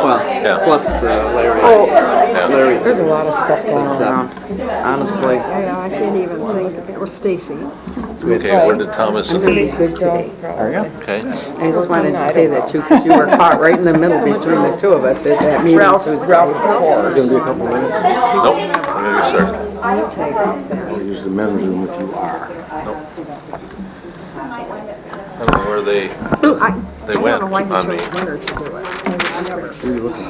Yeah. Plus Larry. Larry's. There's a lot of stuff going around, honestly. Yeah, I can't even think. Or Stacy. Okay, where did Thomas and... Are you? Okay. I just wanted to say that too, because you were caught right in the middle between the two of us at that meeting. Ralph Tuesday. Gonna be a couple minutes. Nope, I'm going to start. I'll use the men's room if you are. I don't know where they went I don't know why he on me. chose winter to do it. I never Who are you looking at?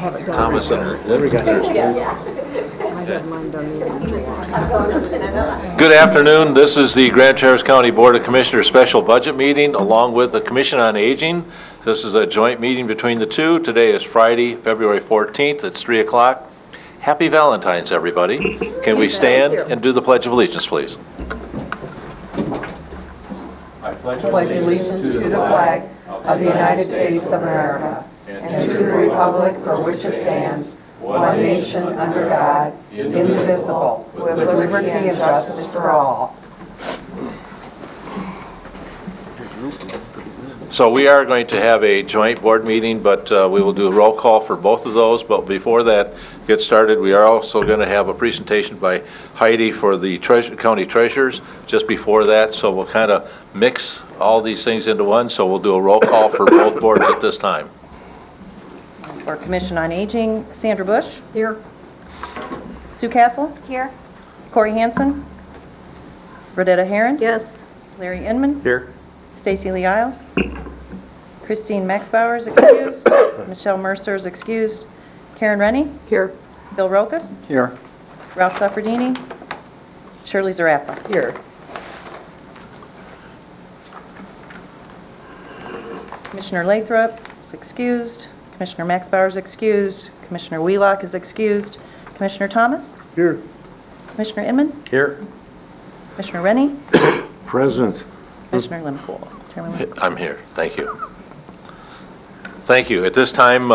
have it done. Thomas and... Larry got his. I had mine done the end. Good afternoon. This is the Grand Traverse County Board of Commissioners Special Budget Meeting along with the Commission on Aging. This is a joint meeting between the two. Today is Friday, February 14th. It's 3 o'clock. Happy Valentine's, everybody. Can we stand and do the Pledge of Allegiance, please? I pledge allegiance to the flag of the United States of America and to the republic for which it stands, one nation under God, indivisible, with liberty and justice for all. So we are going to have a joint board meeting, but we will do a roll call for both of those. But before that gets started, we are also going to have a presentation by Heidi for the county treasurers just before that. So we'll kind of mix all these things into one. So we'll do a roll call for both boards at this time. For Commission on Aging, Sandra Bush. Here. Sue Castle. Here. Corey Hansen. Bernadetta Herron. Yes. Larry Inman. Here. Stacy Lee Isles. Christine Maxbauer is excused. Michelle Mercer is excused. Karen Rennie. Here. Bill Rokas. Here. Ralph Saffredini. Shirley Zarafa. Here. Commissioner Lathrop is excused. Commissioner Maxbauer is excused. Commissioner Wheelock is excused. Commissioner Thomas. Here. Commissioner Inman. Here. Commissioner Rennie. Present. Commissioner Limpool. Chairman Limpool. I'm here. Thank you. Thank you. At this time,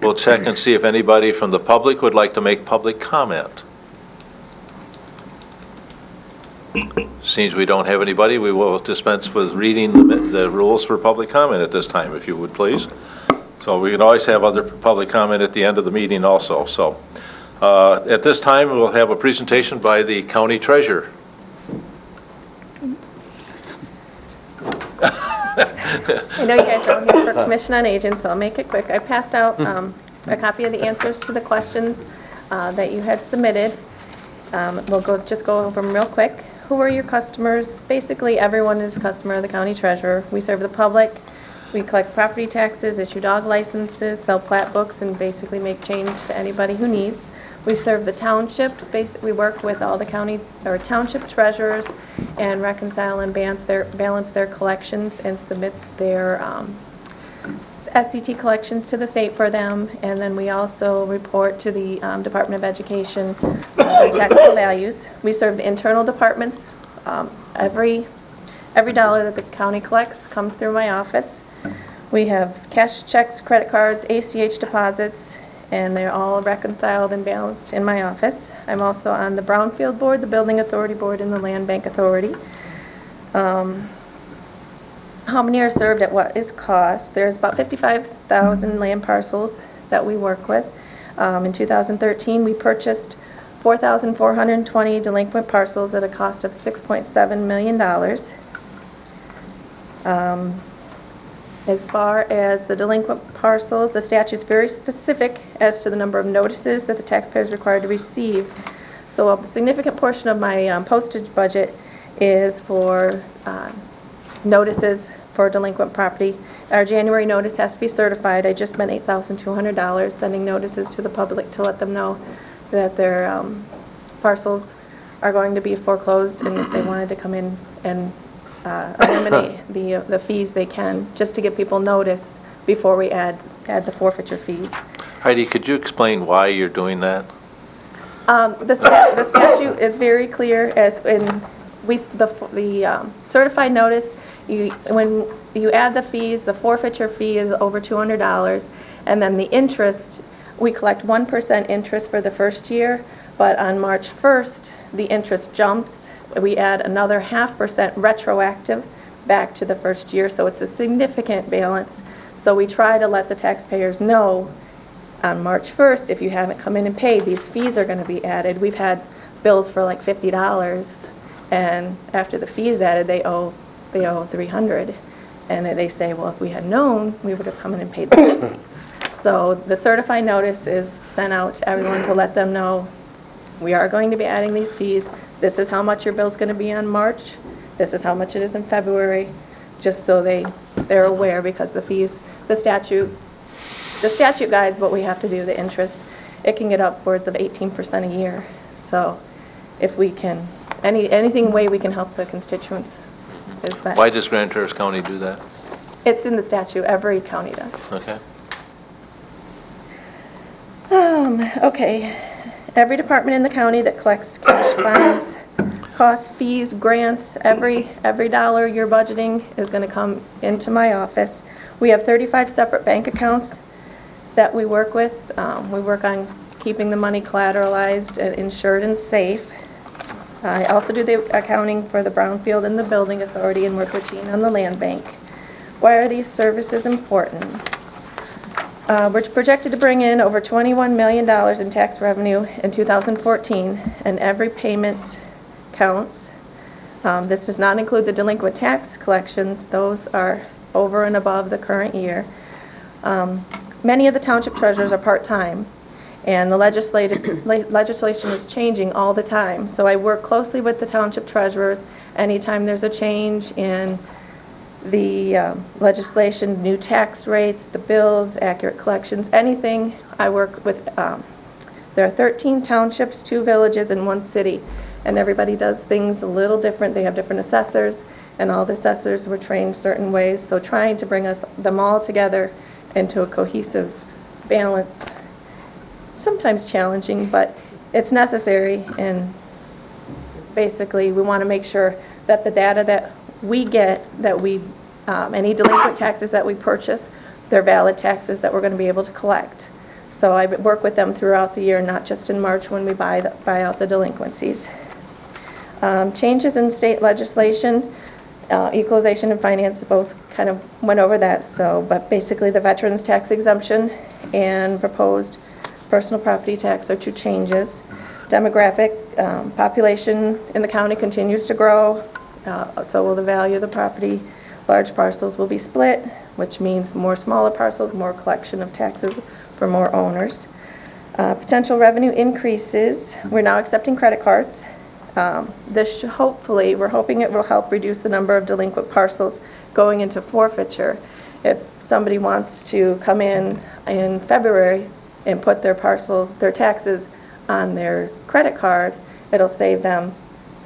we'll check and see if anybody from the public would like to make public comment. Seems we don't have anybody. We will dispense with reading the rules for public comment at this time, if you would please. So we can always have other public comment at the end of the meeting also. So at this time, we'll have a presentation by the county treasurer. I know you guys are all here for Commission on Aging, so I'll make it quick. I passed out a copy of the answers to the questions that you had submitted. We'll just go over them real quick. Who are your customers? Basically, everyone is a customer of the county treasurer. We serve the public. We collect property taxes, issue dog licenses, sell plat books, and basically make change to anybody who needs. We serve the townships. We work with all the county or township treasurers and reconcile and balance their collections and submit their SCT collections to the state for them. And then we also report to the Department of Education their taxable values. We serve the internal departments. Every dollar that the county collects comes through my office. We have cash checks, credit cards, ACH deposits, and they're all reconciled and balanced in my office. I'm also on the Brownfield Board, the Building Authority Board, and the Land Bank Authority. How many are served at what is cost? There's about 55,000 land parcels that we work with. In 2013, we purchased 4,420 delinquent parcels at a cost of $6.7 million. As far as the delinquent parcels, the statute's very specific as to the number of notices that the taxpayer is required to receive. So a significant portion of my postage budget is for notices for delinquent property. Our January notice has to be certified. I just spent $8,200 sending notices to the public to let them know that their parcels are going to be foreclosed, and if they wanted to come in and eliminate the fees, they can, just to give people notice before we add the forfeiture fees. Heidi, could you explain why you're doing that? The statute is very clear as in the certified notice. When you add the fees, the forfeiture fee is over $200, and then the interest, we collect 1% interest for the first year, but on March 1st, the interest jumps. We add another 0.5% retroactive back to the first year, so it's a significant balance. So we try to let the taxpayers know on March 1st, if you haven't come in and paid, these fees are going to be added. We've had bills for like $50, and after the fees added, they owe $300. And they say, well, if we had known, we would have come in and paid the $50. So the certified notice is sent out to everyone to let them know, we are going to be adding these fees. This is how much your bill's going to be on March. This is how much it is in February, just so they're aware, because the fees, the statute guides what we have to do, the interest. It can get upwards of 18% a year. So if we can, anything way we can help the constituents is best. Why does Grand Traverse County do that? It's in the statute, every county does. Okay. Okay, every department in the county that collects cash funds, costs, fees, grants, every dollar you're budgeting is going to come into my office. We have 35 separate bank accounts that we work with. We work on keeping the money collateralized and insured and safe. I also do the accounting for the Brownfield and the Building Authority, and work with Gene on the land bank. Why are these services important? We're projected to bring in over $21 million in tax revenue in 2014, and every payment counts. This does not include the delinquent tax collections. Those are over and above the current year. Many of the township treasurers are part-time, and the legislation is changing all the time. So I work closely with the township treasurers anytime there's a change in the legislation, new tax rates, the bills, accurate collections, anything. I work with, there are 13 townships, 2 villages, and 1 city, and everybody does things a little different. They have different assessors, and all the assessors were trained certain ways. So trying to bring them all together into a cohesive balance, sometimes challenging, but it's necessary. And basically, we want to make sure that the data that we get, that we, any delinquent taxes that we purchase, they're valid taxes that we're going to be able to collect. So I work with them throughout the year, not just in March when we buy out the delinquencies. Changes in state legislation, equalization and finance both kind of went over that. So, but basically the veterans tax exemption and proposed personal property tax are 2 changes. Demographic, population in the county continues to grow. So will the value of the property. Large parcels will be split, which means more smaller parcels, more collection of taxes for more owners. Potential revenue increases. We're now accepting credit cards. This hopefully, we're hoping it will help reduce the number of delinquent parcels going into forfeiture. If somebody wants to come in February and put their taxes on their credit card, it'll save them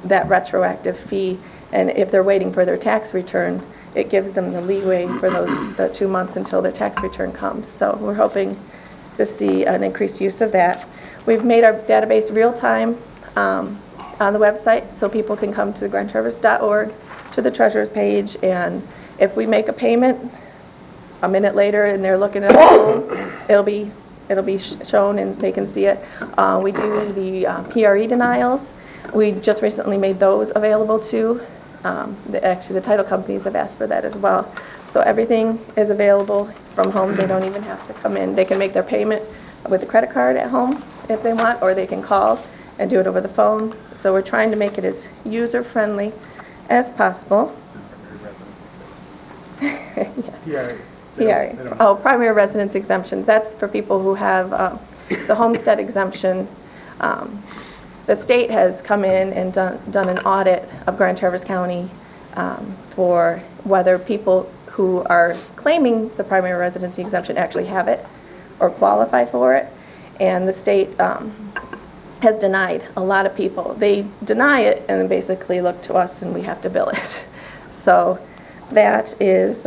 that retroactive fee. And if they're waiting for their tax return, it gives them the leeway for the 2 months until their tax return comes. So we're hoping to see an increased use of that. We've made our database real-time on the website, so people can come to the grandtraverse.org, to the treasurer's page, and if we make a payment a minute later and they're looking at our phone, it'll be shown and they can see it. We do the PRE denials. We just recently made those available too. Actually, the title companies have asked for that as well. So everything is available from home. They don't even have to come in. They can make their payment with a credit card at home if they want, or they can call and do it over the phone. So we're trying to make it as user-friendly as possible. PRE. Oh, primary residence exemptions. That's for people who have the homestead exemption. The state has come in and done an audit of Grand Traverse County for whether people who are claiming the primary residency exemption actually have it or qualify for it. And the state has denied a lot of people. They deny it and then basically look to us and we have to bill it. So that is,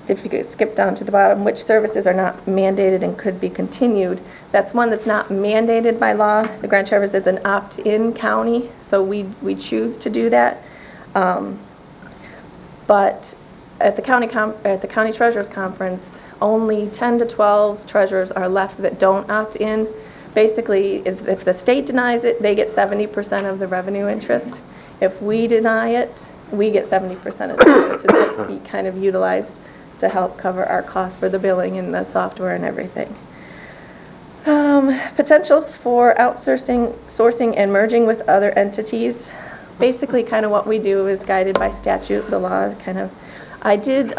if you could skip down to the bottom, which services are not mandated and could be continued. That's one that's not mandated by law. The Grand Traverse is an opt-in county, so we choose to do that. But at the county treasurers conference, only 10 to 12 treasurers are left that don't opt in. Basically, if the state denies it, they get 70% of the revenue interest. If we deny it, we get 70% of it, so that's be kind of utilized to help cover our costs for the billing and the software and everything. Potential for sourcing and merging with other entities. Basically, kind of what we do is guided by statute, the law, kind of. I did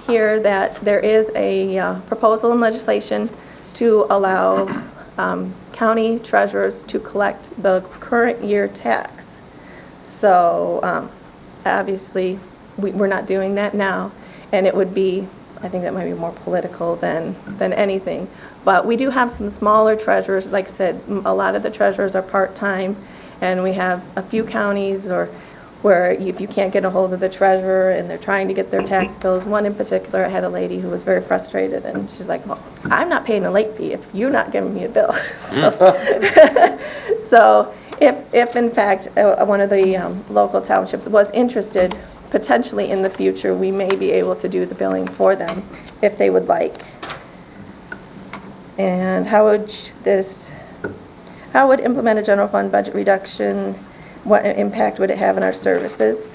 hear that there is a proposal in legislation to allow county treasurers to collect the current year tax. So obviously, we're not doing that now, and it would be, I think that might be more political than anything. But we do have some smaller treasurers. Like I said, a lot of the treasurers are part-time, and we have a few counties where if you can't get a hold of the treasurer and they're trying to get their tax bills. One in particular, I had a lady who was very frustrated, and she's like, well, I'm not paying a late fee if you're not giving me a bill. So if in fact one of the local townships was interested, potentially in the future, we may be able to do the billing for them if they would like. And how would implement a general fund budget reduction, what impact would it have on our services?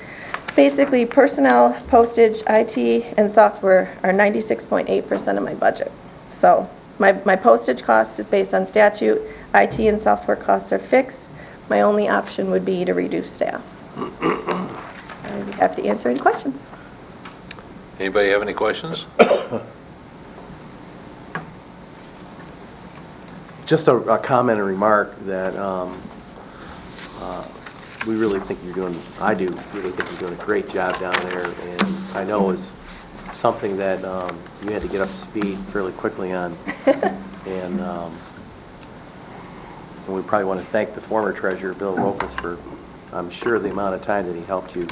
Basically, personnel, postage, IT, and software are 96.8% of my budget. So my postage cost is based on statute, IT and software costs are fixed. My only option would be to reduce staff. I'd be happy to answer any questions. Anybody have any questions? Just a comment and remark that we really think I do really think you're doing a great job down there, and I know it's something that you had to get up to speed fairly quickly on, and we probably want to thank the former treasurer, Bill Rokas, for, I'm sure, the amount of time that he helped you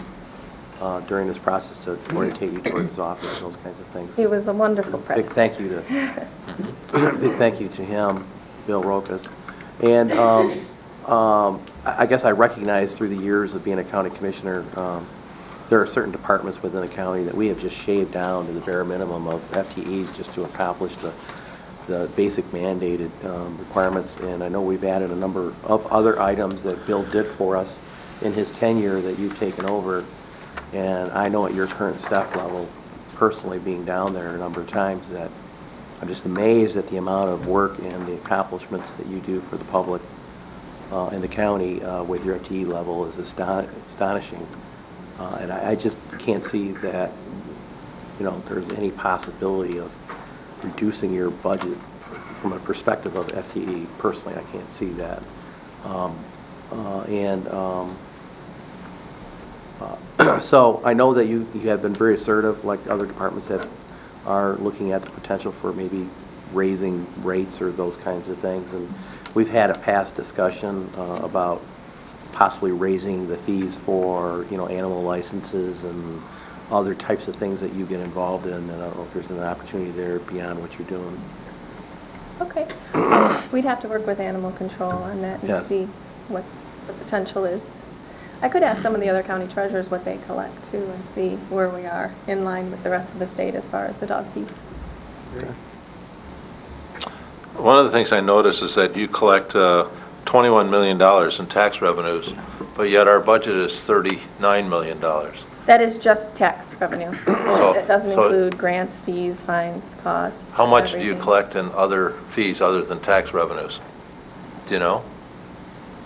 during this process to orientate you toward his office and those kinds of things. He was a wonderful Big predecessor. big thank you to him, Bill Rokas. And I guess I recognize through the years of being a county commissioner, there are certain departments within the county that we have just shaved down to the bare minimum of FTEs just to accomplish the basic mandated requirements. And I know we've added a number of other items that Bill did for us in his tenure that you've taken over. And I know at your current staff level, personally being down there a number of times, that I'm just amazed at the amount of work and the accomplishments that you do for the public in the county with your FTE level is astonishing. And I just can't see that, there's any possibility of reducing your budget from a perspective of FTE. Personally, I can't see that. So I know that you have been very assertive, like other departments that are looking at the potential for maybe raising rates or those kinds of things. And we've had a past discussion about possibly raising the fees for, animal licenses and other types of things that you get involved in. And I don't know if there's an opportunity there beyond what you're doing. Okay. We'd have to work with animal control on that and Yes. see what the potential is. I could ask some of the other county treasurers what they collect too and see where we are in line with the rest of the state as far as the dog fees. Okay. One of the things I noticed is that you collect $21 million in tax revenues, but yet our budget is $39 million. That is just tax revenue. So- It doesn't so- include grants, fees, fines, costs. How much do you everything. collect in other fees other than tax revenues? Do you know?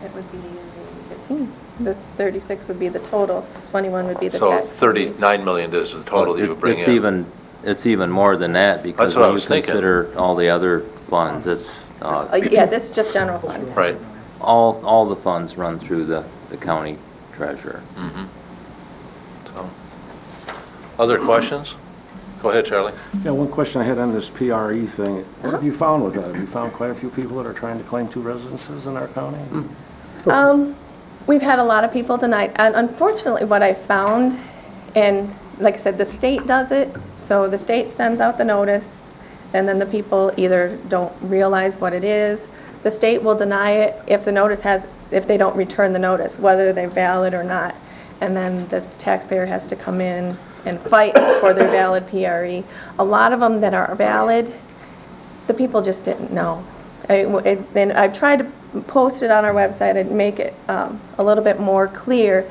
It would be 15. The 36 would be the total, 21 would be the So tax. 39 million is the total you would bring in. It's even more than that, because That's what I when you was thinking. consider all the other funds, it's, Yeah, this is just general fund. Right. all the funds run through the county treasurer. So, other questions? Go ahead, Charlie. Yeah, one question I had on this PRE thing. What have you found with that? Have you found quite a few people that are trying to claim two residences in our county? We've had a lot of people denied, and unfortunately, what I found, and like I said, the state does it, so the state sends out the notice, and then the people either don't realize what it is. The state will deny it if if they don't return the notice, whether they're valid or not. And then the taxpayer has to come in and fight for their valid PRE. A lot of them that are valid, the people just didn't know. And I've tried to post it on our website and make it a little bit more clear.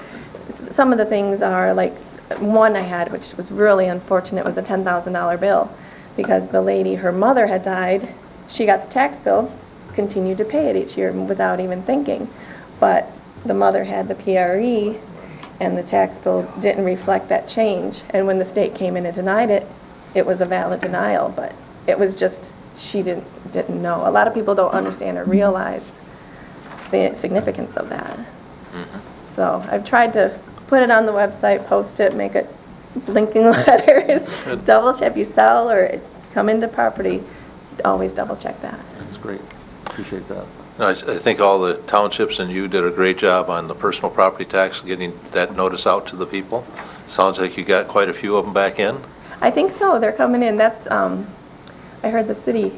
some of the things are like, one I had, which was really unfortunate, was a $10,000 bill. Because the lady, her mother had died, she got the tax bill, continued to pay it each year without even thinking. But the mother had the PRE, and the tax bill didn't reflect that change. And when the state came in and denied it, it was a valid denial, but it was just, she didn't know. A lot of people don't understand or realize the significance of that. So I've tried to put it on the website, post it, make it linking letters, double check if you sell or come into property, always double check that. That's great. Appreciate that. No, I think all the townships and you did a great job on the personal property tax, getting that notice out to the people. Sounds like you got quite a few of them back in. I think so, they're coming in, that's, I heard the city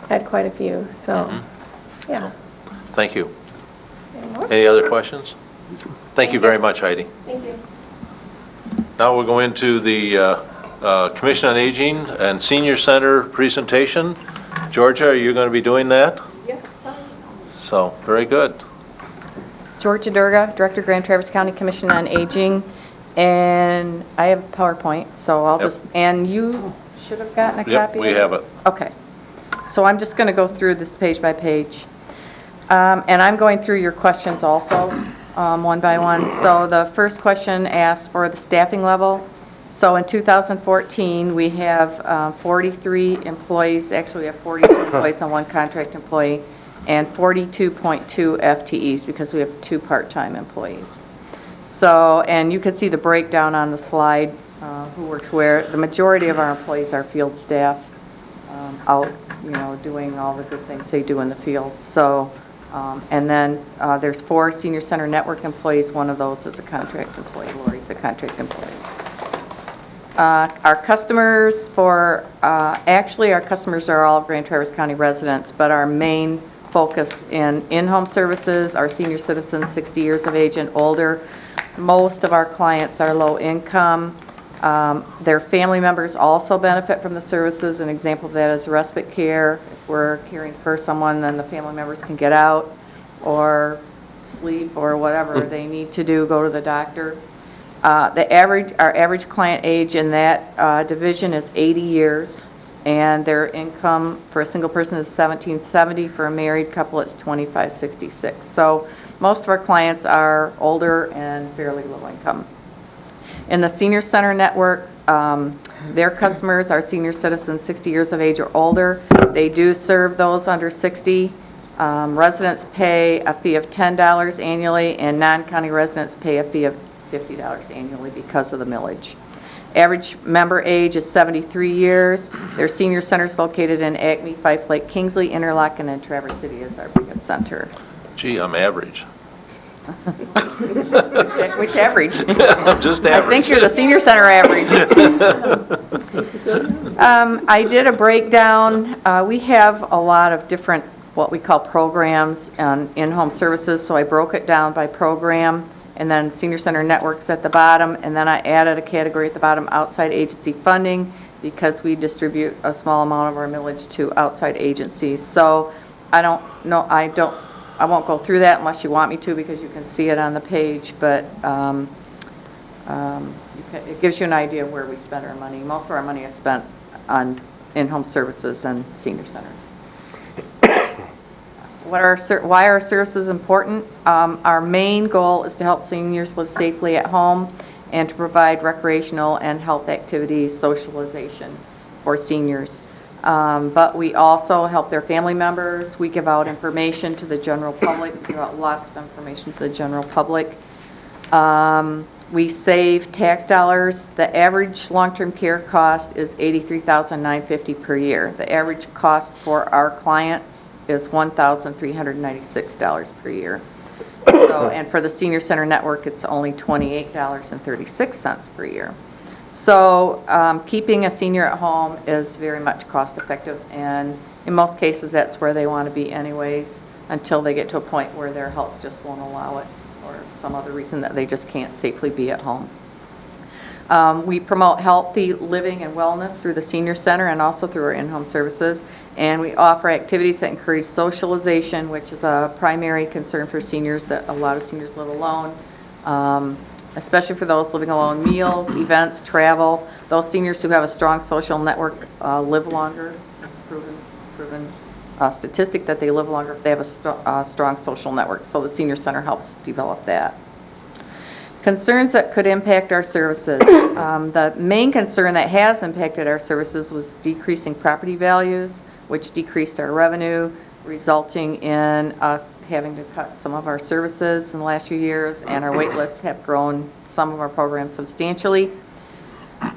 had quite a few, so, yeah. Thank you. Any other questions? Thank you very much, Heidi. Thank you. Now we'll go into the Commission on Aging and Senior Center presentation. Georgia, are you going to be doing that? Yes. So, very good. Georgia Durga, Director, Grand Traverse County Commission on Aging, and I have PowerPoint, so I'll just, and you should have gotten a copy Yep, of it? we have it. Okay. So I'm just going to go through this page by page. And I'm going through your questions also, one by one. So the first question asked for the staffing level. So in 2014, we have 43 employees, actually we have 42 employees and one contract employee, and 42.2 FTEs because we have 2 part-time employees. So, and you can see the breakdown on the slide, who works where. The majority of our employees are field staff, out, doing all the good things they do in the field. So, and then there's 4 Senior Center Network employees. One of those is a contract employee. Lori's a contract employee. Our customers actually our customers are all Grand Traverse County residents, but our main focus in-home services are senior citizens 60 years of age and older. Most of our clients are low income. Their family members also benefit from the services. An example of that is respite care. If we're caring for someone, then the family members can get out or sleep or whatever they need to do, go to the doctor. Our average client age in that division is 80 years, and their income for a single person is $1,770. For a married couple, it's $2,566. So most of our clients are older and fairly low income. In the Senior Center Network, their customers are senior citizens 60 years of age or older. They do serve those under 60. Residents pay a fee of $10 annually, and non-county residents pay a fee of $50 annually because of the millage. Average member age is 73 years. Their senior center is located in Acme, Fife Lake, Kingsley, Interlochen, and Traverse City is our biggest center. Gee, I'm average. Which average? I'm just average. I think you're the senior center average. I did a breakdown. We have a lot of different, what we call programs and in-home services, so I broke it down by program, and then Senior Center Networks at the bottom, and then I added a category at the bottom, outside agency funding, because we distribute a small amount of our millage to outside agencies. So I won't go through that unless you want me to, because you can see it on the page, but it gives you an idea of where we spend our money. Most of our money is spent on in-home services and senior center. Why are services important? Our main goal is to help seniors live safely at home and to provide recreational and health activities, socialization for seniors. But we also help their family members. We give out information to the general public. We give out lots of information to the general public. We save tax dollars. The average long-term care cost is $83,950 per year. The average cost for our clients is $1,396 per year. So, and for the Senior Center Network, it's only $28.36 per year. So keeping a senior at home is very much cost effective, and in most cases that's where they want to be anyways, until they get to a point where their health just won't allow it, or some other reason that they just can't safely be at home. We promote healthy living and wellness through the Senior Center and also through our in-home services, and we offer activities that encourage socialization, which is a primary concern for seniors, that a lot of seniors live alone. especially for those living alone, meals, events, travel. Those seniors who have a strong social network live longer. It's a proven statistic that they live longer if they have a strong social network. So the senior center helps develop that. Concerns that could impact our services. The main concern that has impacted our services was decreasing property values, which decreased our revenue, resulting in us having to cut some of our services in the last few years, and our wait lists have grown some of our programs substantially.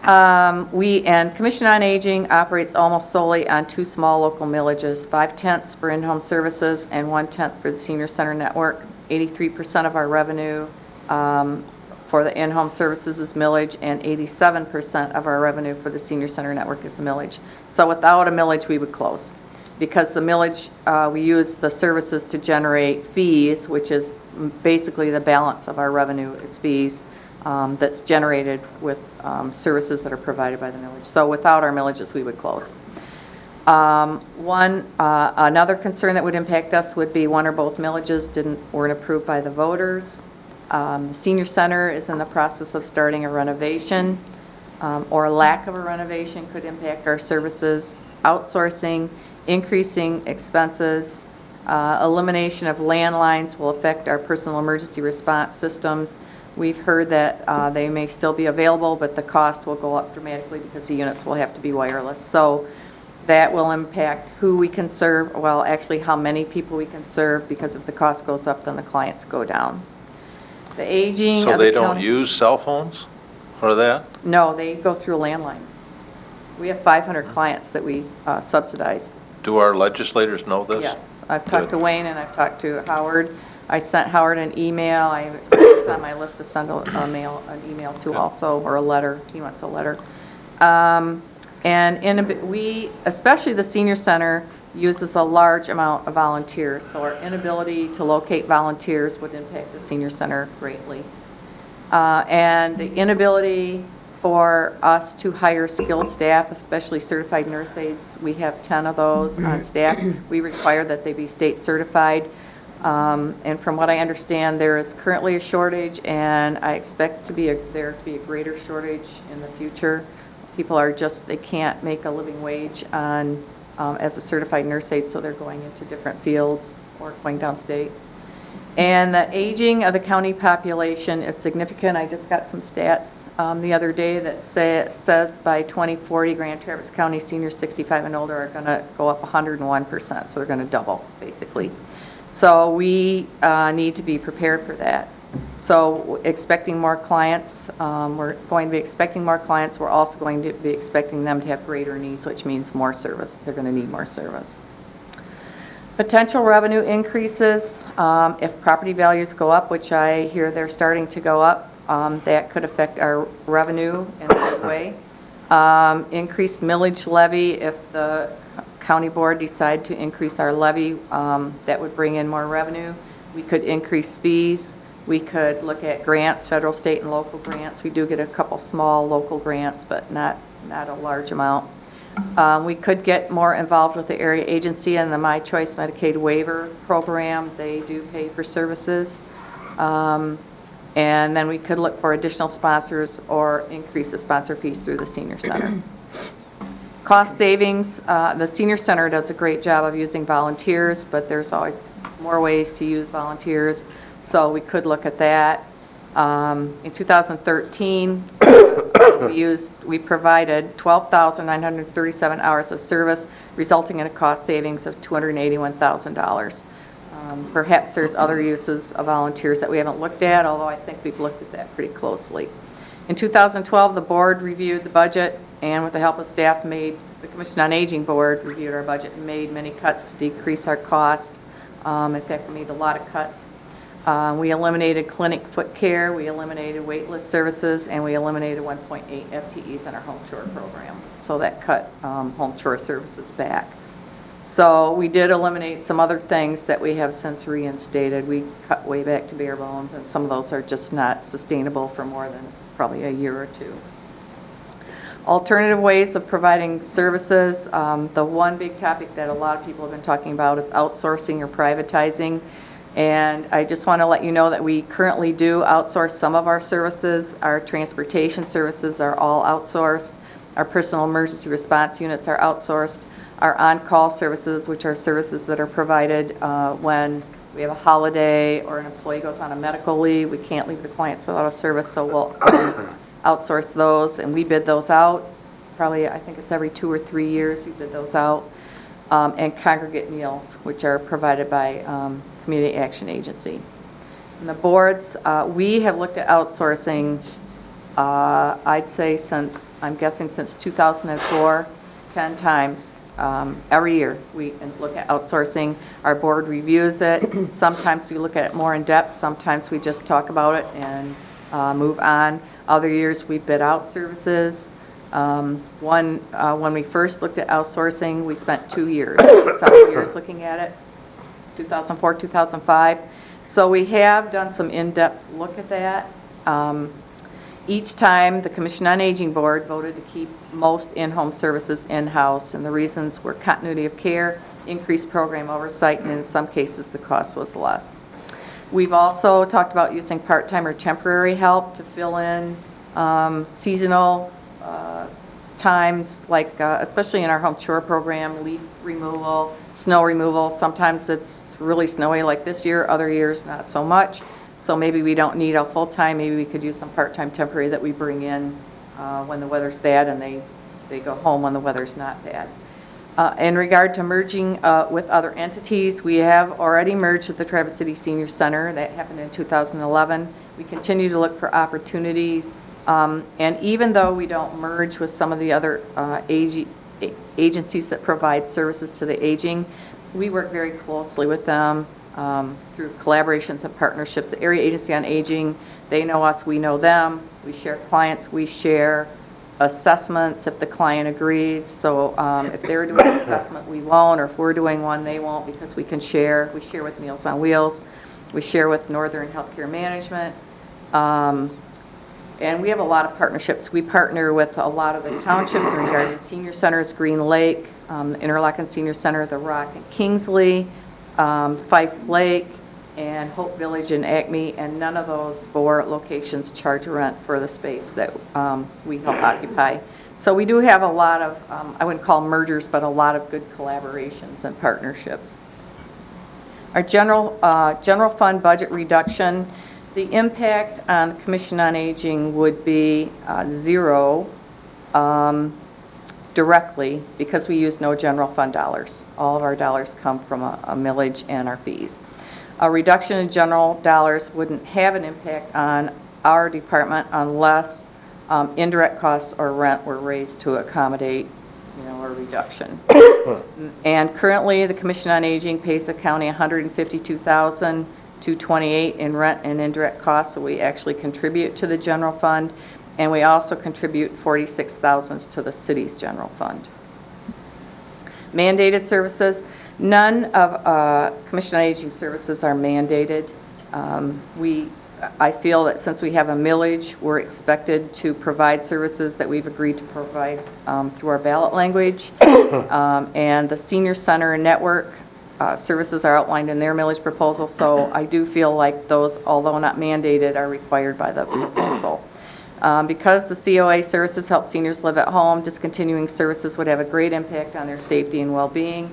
Commission on Aging operates almost solely on 2 small local millages, 5/10 for in-home services and 1/10 for the senior center network. 83% of our revenue for the in-home services is millage, and 87% of our revenue for the senior center network is millage. So without a millage, we would close. Because the millage, we use the services to generate fees, which is basically the balance of our revenue is fees that's generated with services that are provided by the millage. So without our millages, we would close. Another concern that would impact us would be one or both millages weren't approved by the voters. The senior center is in the process of starting a renovation, or a lack of a renovation could impact our services. Outsourcing, increasing expenses, elimination of landlines will affect our personal emergency response systems. We've heard that they may still be available, but the cost will go up dramatically because the units will have to be wireless. So that will impact who we can serve, well, actually how many people we can serve, because if the cost goes up, then the clients go down. The aging So of the they don't county- use cell phones for that? No, they go through a landline. We have 500 clients that we subsidize. Do our legislators know this? Yes, I've talked to Good. Wayne and I've talked to Howard. I sent Howard an email. It's on my list to send an email to also, or a letter. He wants a letter. We, especially the senior center, uses a large amount of volunteers. So our inability to locate volunteers would impact the senior center greatly. And the inability for us to hire skilled staff, especially certified nurse aides. We have 10 of those on staff. We require that they be state certified. And from what I understand, there is currently a shortage, and I expect there to be a greater shortage in the future. People they can't make a living wage as a certified nurse aide, so they're going into different fields or going downstate. And the aging of the county population is significant. I just got some stats the other day that says by 2040, Grand Traverse County seniors 65 and older are going to go up 101%, so they're going to double, basically. So we need to be prepared for that. So expecting more clients, we're going to be expecting more clients. We're also going to be expecting them to have greater needs, which means more service. They're going to need more service. Potential revenue increases, if property values go up, which I hear they're starting to go up, that could affect our revenue in a big way. Increased millage levy, if the county board decide to increase our levy, that would bring in more revenue. We could increase fees. We could look at grants, federal, state, and local grants. We do get a couple small local grants, but not a large amount. We could get more involved with the area agency and the My Choice Medicaid waiver program. They do pay for services. And then we could look for additional sponsors or increase the sponsor fees through the senior center. Cost savings, the senior center does a great job of using volunteers, but there's always more ways to use volunteers, so we could look at that. In 2013, we provided 12,937 hours of service, resulting in a cost savings of $281,000. Perhaps there's other uses of volunteers that we haven't looked at, although I think we've looked at that pretty closely. In 2012, the board reviewed the budget, and with the help of staff the Commission on Aging Board reviewed our budget and made many cuts to decrease our costs. In fact, we made a lot of cuts. We eliminated clinic foot care, we eliminated wait list services, and we eliminated 1.8 FTEs in our home chore program. So that cut home chore services back. So we did eliminate some other things that we have since reinstated. We cut way back to bare bones, and some of those are just not sustainable for more than probably a year or two. Alternative ways of providing services. The one big topic that a lot of people have been talking about is outsourcing or privatizing. And I just want to let you know that we currently do outsource some of our services. Our transportation services are all outsourced. Our personal emergency response units are outsourced. Our on-call services, which are services that are provided when we have a holiday or an employee goes on a medical leave, we can't leave the clients without a service, so we'll outsource those, and we bid those out. Probably, I think it's every 2 or 3 years we bid those out. And congregate meals, which are provided by Community Action Agency. And the boards, we have looked at outsourcing, I'd say I'm guessing since 2004, 10 times. Every year, we look at outsourcing. Our board reviews it. Sometimes we look at it more in depth. Sometimes we just talk about it and move on. Other years, we bid out services. When we first looked at outsourcing, we spent 2 years, several years looking at it, 2004, 2005. So we have done some in-depth look at that. Each time, the Commission on Aging Board voted to keep most in-home services in-house, and the reasons were continuity of care, increased program oversight, and in some cases, the cost was less. We've also talked about using part-time or temporary help to fill in seasonal times, like especially in our home chore program, leaf removal, snow removal. Sometimes it's really snowy like this year, other years not so much. So maybe we don't need a full-time, maybe we could use some part-time temporary that we bring in when the weather's bad and they go home when the weather's not bad. In regard to merging with other entities, we have already merged with the Traverse City Senior Center. That happened in 2011. We continue to look for opportunities. And even though we don't merge with some of the other agencies that provide services to the aging, we work very closely with them through collaborations and partnerships. The Area Agency on Aging, they know us, we know them. We share clients, we share assessments if the client agrees. So if they're doing an assessment, we won't, or if we're doing one, they won't, because we can share. We share with Meals on Wheels. We share with Northern Healthcare Management. And we have a lot of partnerships. We partner with a lot of the townships in regard to senior centers, Green Lake, Interlochen Senior Center, The Rock and Kingsley, Fife Lake, and Hope Village and Acme, and none of those 4 locations charge rent for the space that we help occupy. So we do have a lot of, I wouldn't call mergers, but a lot of good collaborations and partnerships. Our general fund budget reduction, the impact on the Commission on Aging would be 0 directly, because we use no general fund dollars. All of our dollars come from a millage and our fees. A reduction in general dollars wouldn't have an impact on our department unless indirect costs or rent were raised to accommodate, a reduction. And currently, the Commission on Aging pays the county $152,228 in rent and indirect costs, so we actually contribute to the general fund, and we also contribute $46,000 to the city's general fund. Mandated services, none of Commission on Aging services are mandated. I feel that since we have a millage, we're expected to provide services that we've agreed to provide through our ballot language. And the Senior Center Network services are outlined in their millage proposal, so I do feel like those, although not mandated, are required by the proposal. Because the COA services help seniors live at home, discontinuing services would have a great impact on their safety and well-being.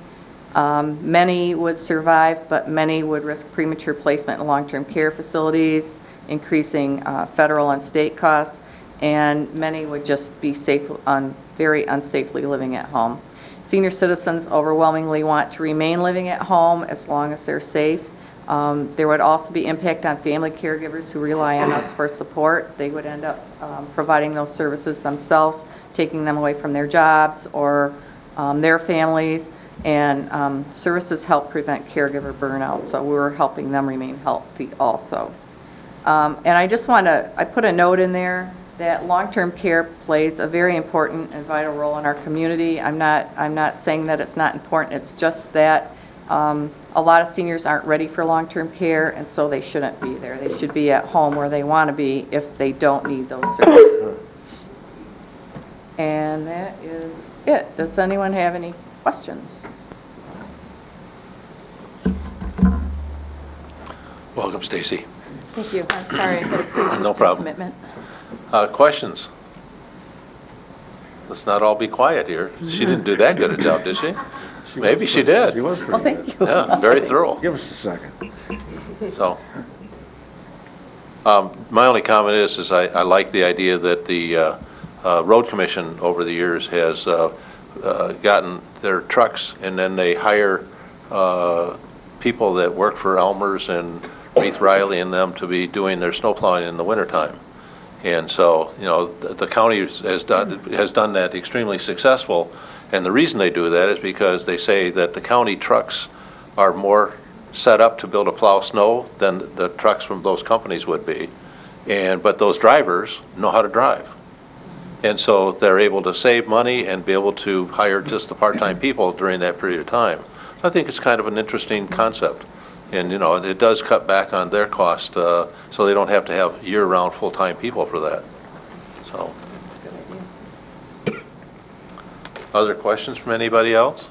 Many would survive, but many would risk premature placement in long-term care facilities, increasing federal and state costs, and many would just be very unsafely living at home. Senior citizens overwhelmingly want to remain living at home as long as they're safe. There would also be impact on family caregivers who rely on us for support. They would end up providing those services themselves, taking them away from their jobs or their families. And services help prevent caregiver burnout, so we're helping them remain healthy also. And I just I put a note in there that long-term care plays a very important and vital role in our community. I'm not saying that it's not important. It's just that a lot of seniors aren't ready for long-term care, and so they shouldn't be there. They should be at home where they want to be if they don't need those services. And that is it. Does anyone have any questions? Welcome, Stacy. Thank you. I'm sorry, I had a pre-existing No problem. commitment. Questions? Let's not all be quiet here. She didn't do that good a job, did she? Maybe she did. She was pretty good. Yeah, very thorough. Give us a second. So, my only comment is I like the idea that the Road Commission over the years has gotten their trucks, and then they hire people that work for Elmer's and Reith Riley and them to be doing their snow plowing in the wintertime. And so, the county has done that extremely successful. And the reason they do that is because they say that the county trucks are more set up to be able to plow snow than the trucks from those companies would be. But those drivers know how to drive. And so they're able to save money and be able to hire just the part-time people during that period of time. I think it's kind of an interesting concept. And, it does cut back on their cost, so they don't have to have year-round full-time people for that. So. Other questions from anybody else?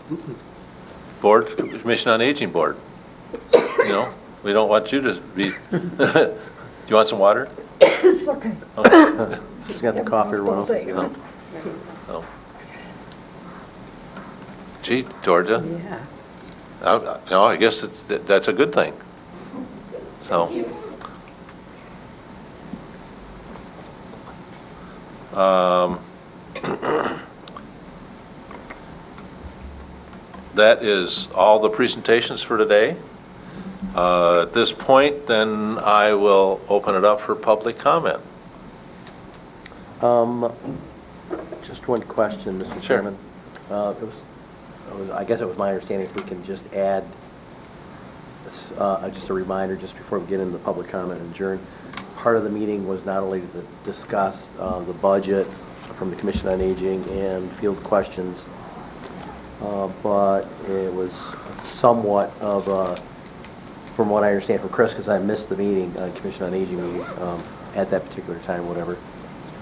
Board, Commission on Aging Board. We don't want you to be, do you want some water? It's okay. Okay. She's got the coffee roll. No. Gee, Georgia. Yeah. I guess that's a good thing. So. That is all the presentations for today. At this point, then I will open it up for public comment. Just one question, Mr. Sure. Chairman. I guess it was my understanding if we can just add, just a reminder, just before we get into the public comment and adjourn, part of the meeting was not only to discuss the budget from the Commission on Aging and field questions, but it was somewhat of a, from what I understand from Chris, because I missed the meeting, Commission on Aging meeting at that particular time, whatever,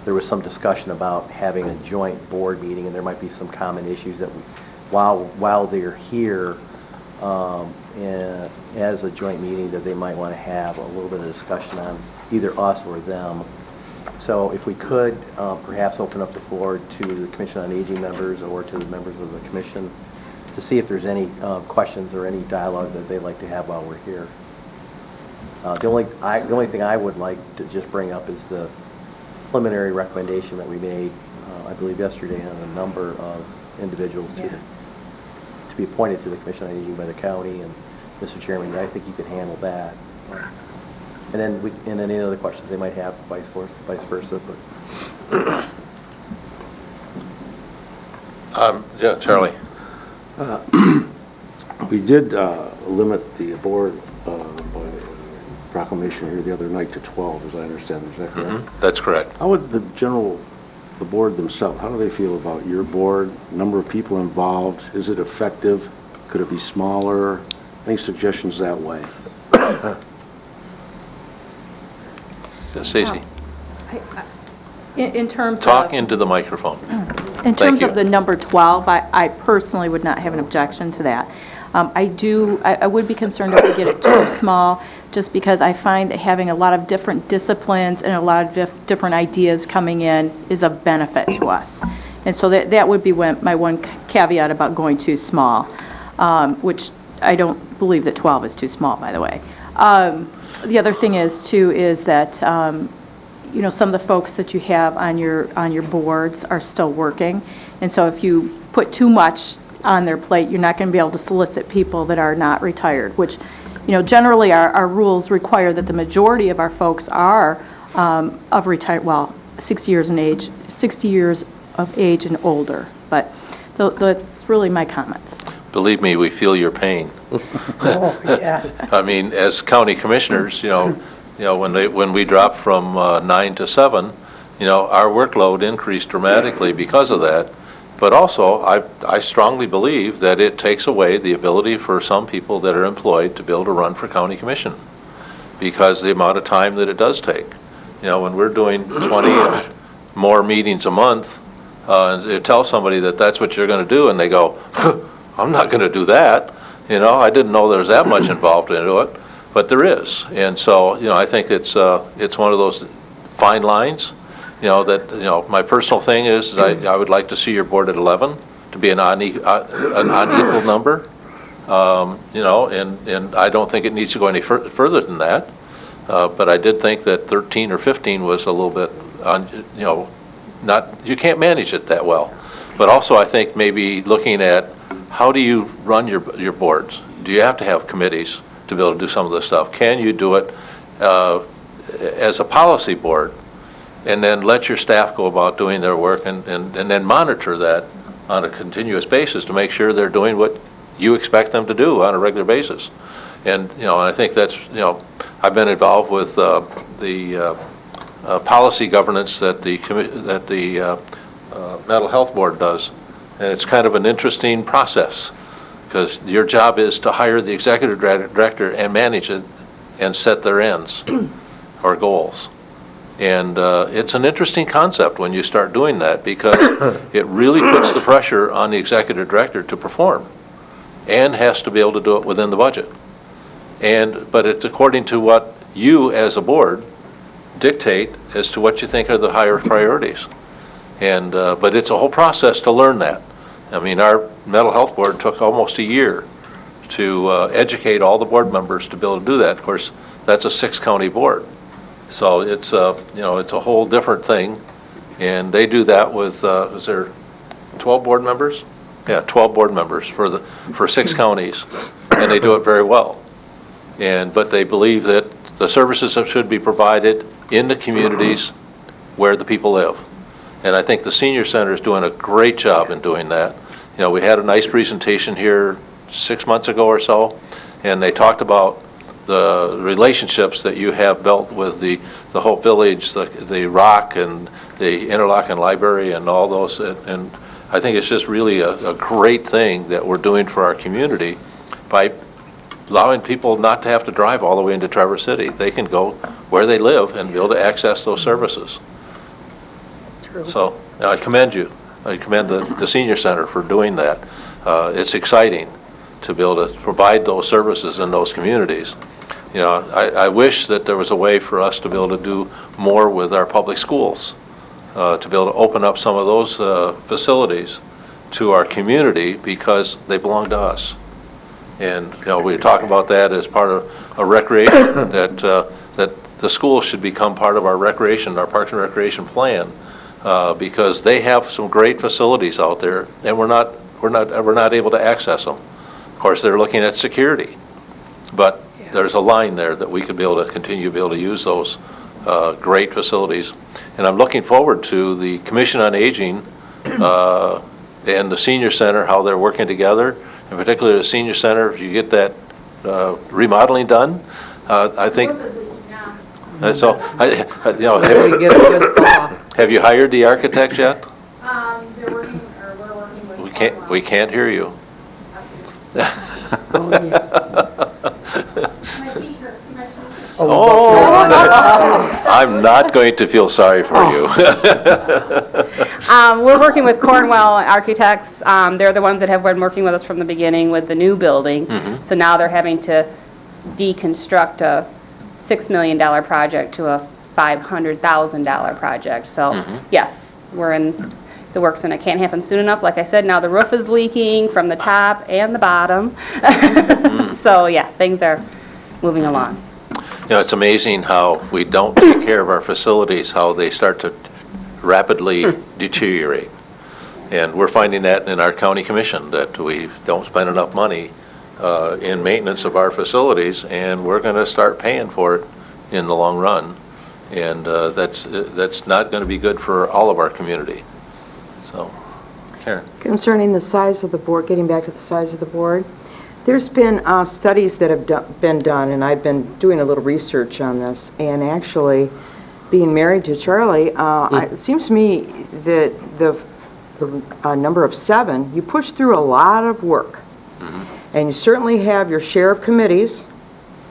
there was some discussion about having a joint board meeting, and there might be some common issues that, while they're here as a joint meeting, that they might want to have a little bit of discussion on either us or them. So if we could perhaps open up the floor to the Commission on Aging members or to the members of the commission to see if there's any questions or any dialogue that they'd like to have while we're here. The only thing I would like to just bring up is the preliminary recommendation that we made, I believe yesterday, on a number of individuals to be appointed to the Commission on Aging by the county. And Mr. Chairman, I think you could handle that. And then any other questions they might have, vice versa. Yeah, Charlie. We did limit the board by proclamation here the other night to 12, as I understand. Is that correct? Mm-hmm. That's correct. How would the board themselves, how do they feel about your board, number of people involved? Is it effective? Could it be smaller? Any suggestions that way? Stacy, In terms of... talk into the microphone. In Thank terms you. of the number 12, I personally would not have an objection to that. I would be concerned if we get it too small, just because I find that having a lot of different disciplines and a lot of different ideas coming in is of benefit to us. And so that would be my one caveat about going too small, which I don't believe that 12 is too small, by the way. The other thing is that some of the folks that you have on your boards are still working, and so if you put too much on their plate, you're not going to be able to solicit people that are not retired, which, generally our rules require that the majority of our folks are of retired, 60 years of age and older. But that's really my comments. Believe me, we feel your pain. Oh, yeah. I mean, as county commissioners, when we dropped from 9 to 7, our workload increased dramatically because of that. But also, I strongly believe that it takes away the ability for some people that are employed to be able to run for county commission, because the amount of time that it does take. When we're doing 20 and more meetings a month, you tell somebody that that's what you're going to do, and they go, I'm not going to do that. I didn't know there was that much involved into it. but there is. And so, I think it's one of those fine lines, that, my personal thing is I would like to see your board at 11 to be an unequal number, and I don't think it needs to go any further than that. But I did think that 13 or 15 was a little bit, you can't manage it that well. But also, I think maybe looking at how do you run your boards? Do you have to have committees to be able to do some of this stuff? Can you do it as a policy board and then let your staff go about doing their work and then monitor that on a continuous basis to make sure they're doing what you expect them to do on a regular basis? And, and I think that's, I've been involved with the policy governance that the Mental Health Board does. And it's kind of an interesting process because your job is to hire the executive director and manage it and set their ends or goals. And it's an interesting concept when you start doing that because it really puts the pressure on the executive director to perform and has to be able to do it within the budget. But it's according to what you as a board dictate as to what you think are the higher priorities. But it's a whole process to learn that. I mean, our mental health board took almost a year to educate all the board members to be able to do that. Of course, that's a 6-county board. So it's it's a whole different thing. And they do that with, is there 12 board members? Yeah, 12 board members for 6 counties. And they do it very well. But they believe that the services should be provided in the communities where the people live. And I think the senior center is doing a great job in doing that. We had a nice presentation here 6 months ago or so, and they talked about the relationships that you have built with the Hope Village, the Rock, and the Interlochen Library, and all those. And I think it's just really a great thing that we're doing for our community by allowing people not to have to drive all the way into Traverse City. They can go where they live and be able to access those services. So I commend you. I commend the senior center for doing that. It's exciting to be able to provide those services in those communities. I wish that there was a way for us to be able to do more with our public schools, to be able to open up some of those facilities to our community because they belong to us. And we talk about that as part of a recreation that the schools should become part of our recreation, our Parks and Recreation plan. Because they have some great facilities out there, and we're not able to access them. Of course, they're looking at security, but there's a line there that we could be able to continue to be able to use those great facilities. And I'm looking forward to the Commission on Aging and the Senior Center, how they're working together, and particularly the Senior Center. If you get that remodeling done, I think. So, We get a good thaw. Have you hired the architects yet? They're working, or we're working with. We can't hear you. Oh, I'm not going to feel sorry for you. We're working with Cornwell Architects. They're the ones that have been working with us from the beginning with the new building. So now they're having to deconstruct a $6 million project to a $500,000 project. So yes, we're in the works, and it can't happen soon enough. Like I said, now the roof is leaking from the top and the bottom. So yeah, things are moving along. It's amazing how we don't take care of our facilities, how they start to rapidly deteriorate. And we're finding that in our county commission, that we don't spend enough money in maintenance of our facilities, and we're going to start paying for it in the long run. And that's not going to be good for all of our community. So, Karen. Concerning the size of the board, getting back to the size of the board, there's been studies that have been done, and I've been doing a little research on this, and actually, being married to Charlie, it seems to me that the number of 7, you push through a lot of work. And you certainly have your share of committees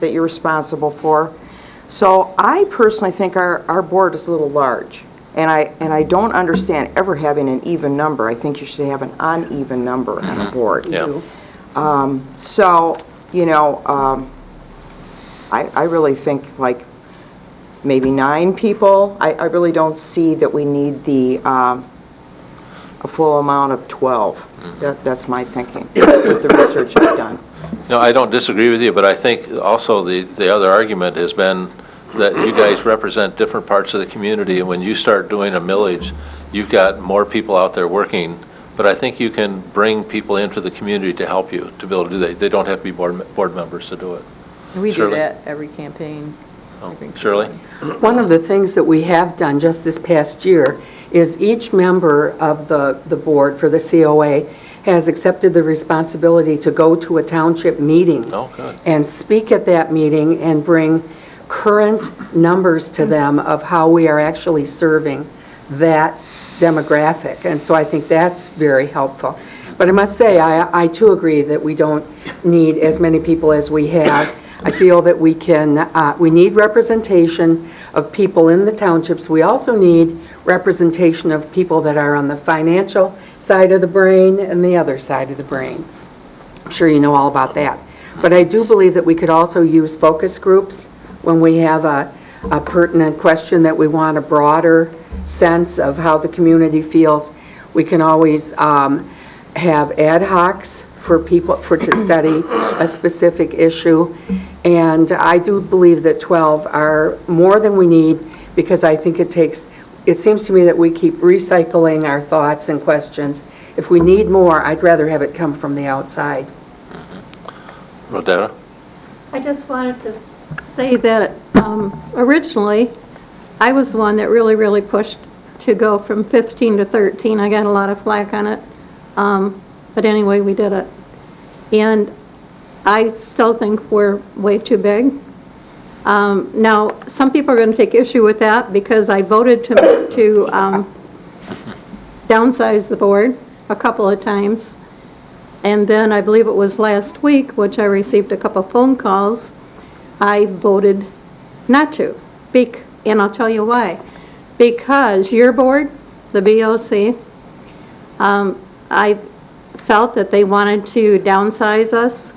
that you're responsible for. So I personally think our board is a little large. And I don't understand ever having an even number. I think you should have an uneven number on a board. Yeah. I really think like maybe 9 people. I really don't see that we need a full amount of 12. That's my thinking with the research I've done. No, I don't disagree with you, but I think also the other argument has been that you guys represent different parts of the community, and when you start doing a millage, you've got more people out there working, but I think you can bring people into the community to help you to be able to do that. They don't have to be board members to do it. We do Shirley? that every campaign. Shirley? One of the things that we have done just this past year is each member of the board for the COA has accepted the responsibility to go to a township meeting Oh, good. and speak at that meeting and bring current numbers to them of how we are actually serving that demographic. And so I think that's very helpful. But I must say, I too agree that we don't need as many people as we have. I feel that we need representation of people in the townships. We also need representation of people that are on the financial side of the brain and the other side of the brain. I'm sure you know all about that. But I do believe that we could also use focus groups when we have a pertinent question that we want a broader sense of how the community feels. We can always have ad hocs for people to study a specific issue. And I do believe that 12 are more than we need, because I think it seems to me that we keep recycling our thoughts and questions. If we need more, I'd rather have it come from the outside. Rodetta? I just wanted to say that originally, I was the one that really pushed to go from 15 to 13. I got a lot of flack on it. But anyway, we did it. And I still think we're way too big. Now, some people are going to take issue with that because I voted to downsize the board a couple of times. And then I believe it was last week, which I received a couple phone calls, I voted not to. And I'll tell you why. Because your board, the BOC, I felt that they wanted to downsize us.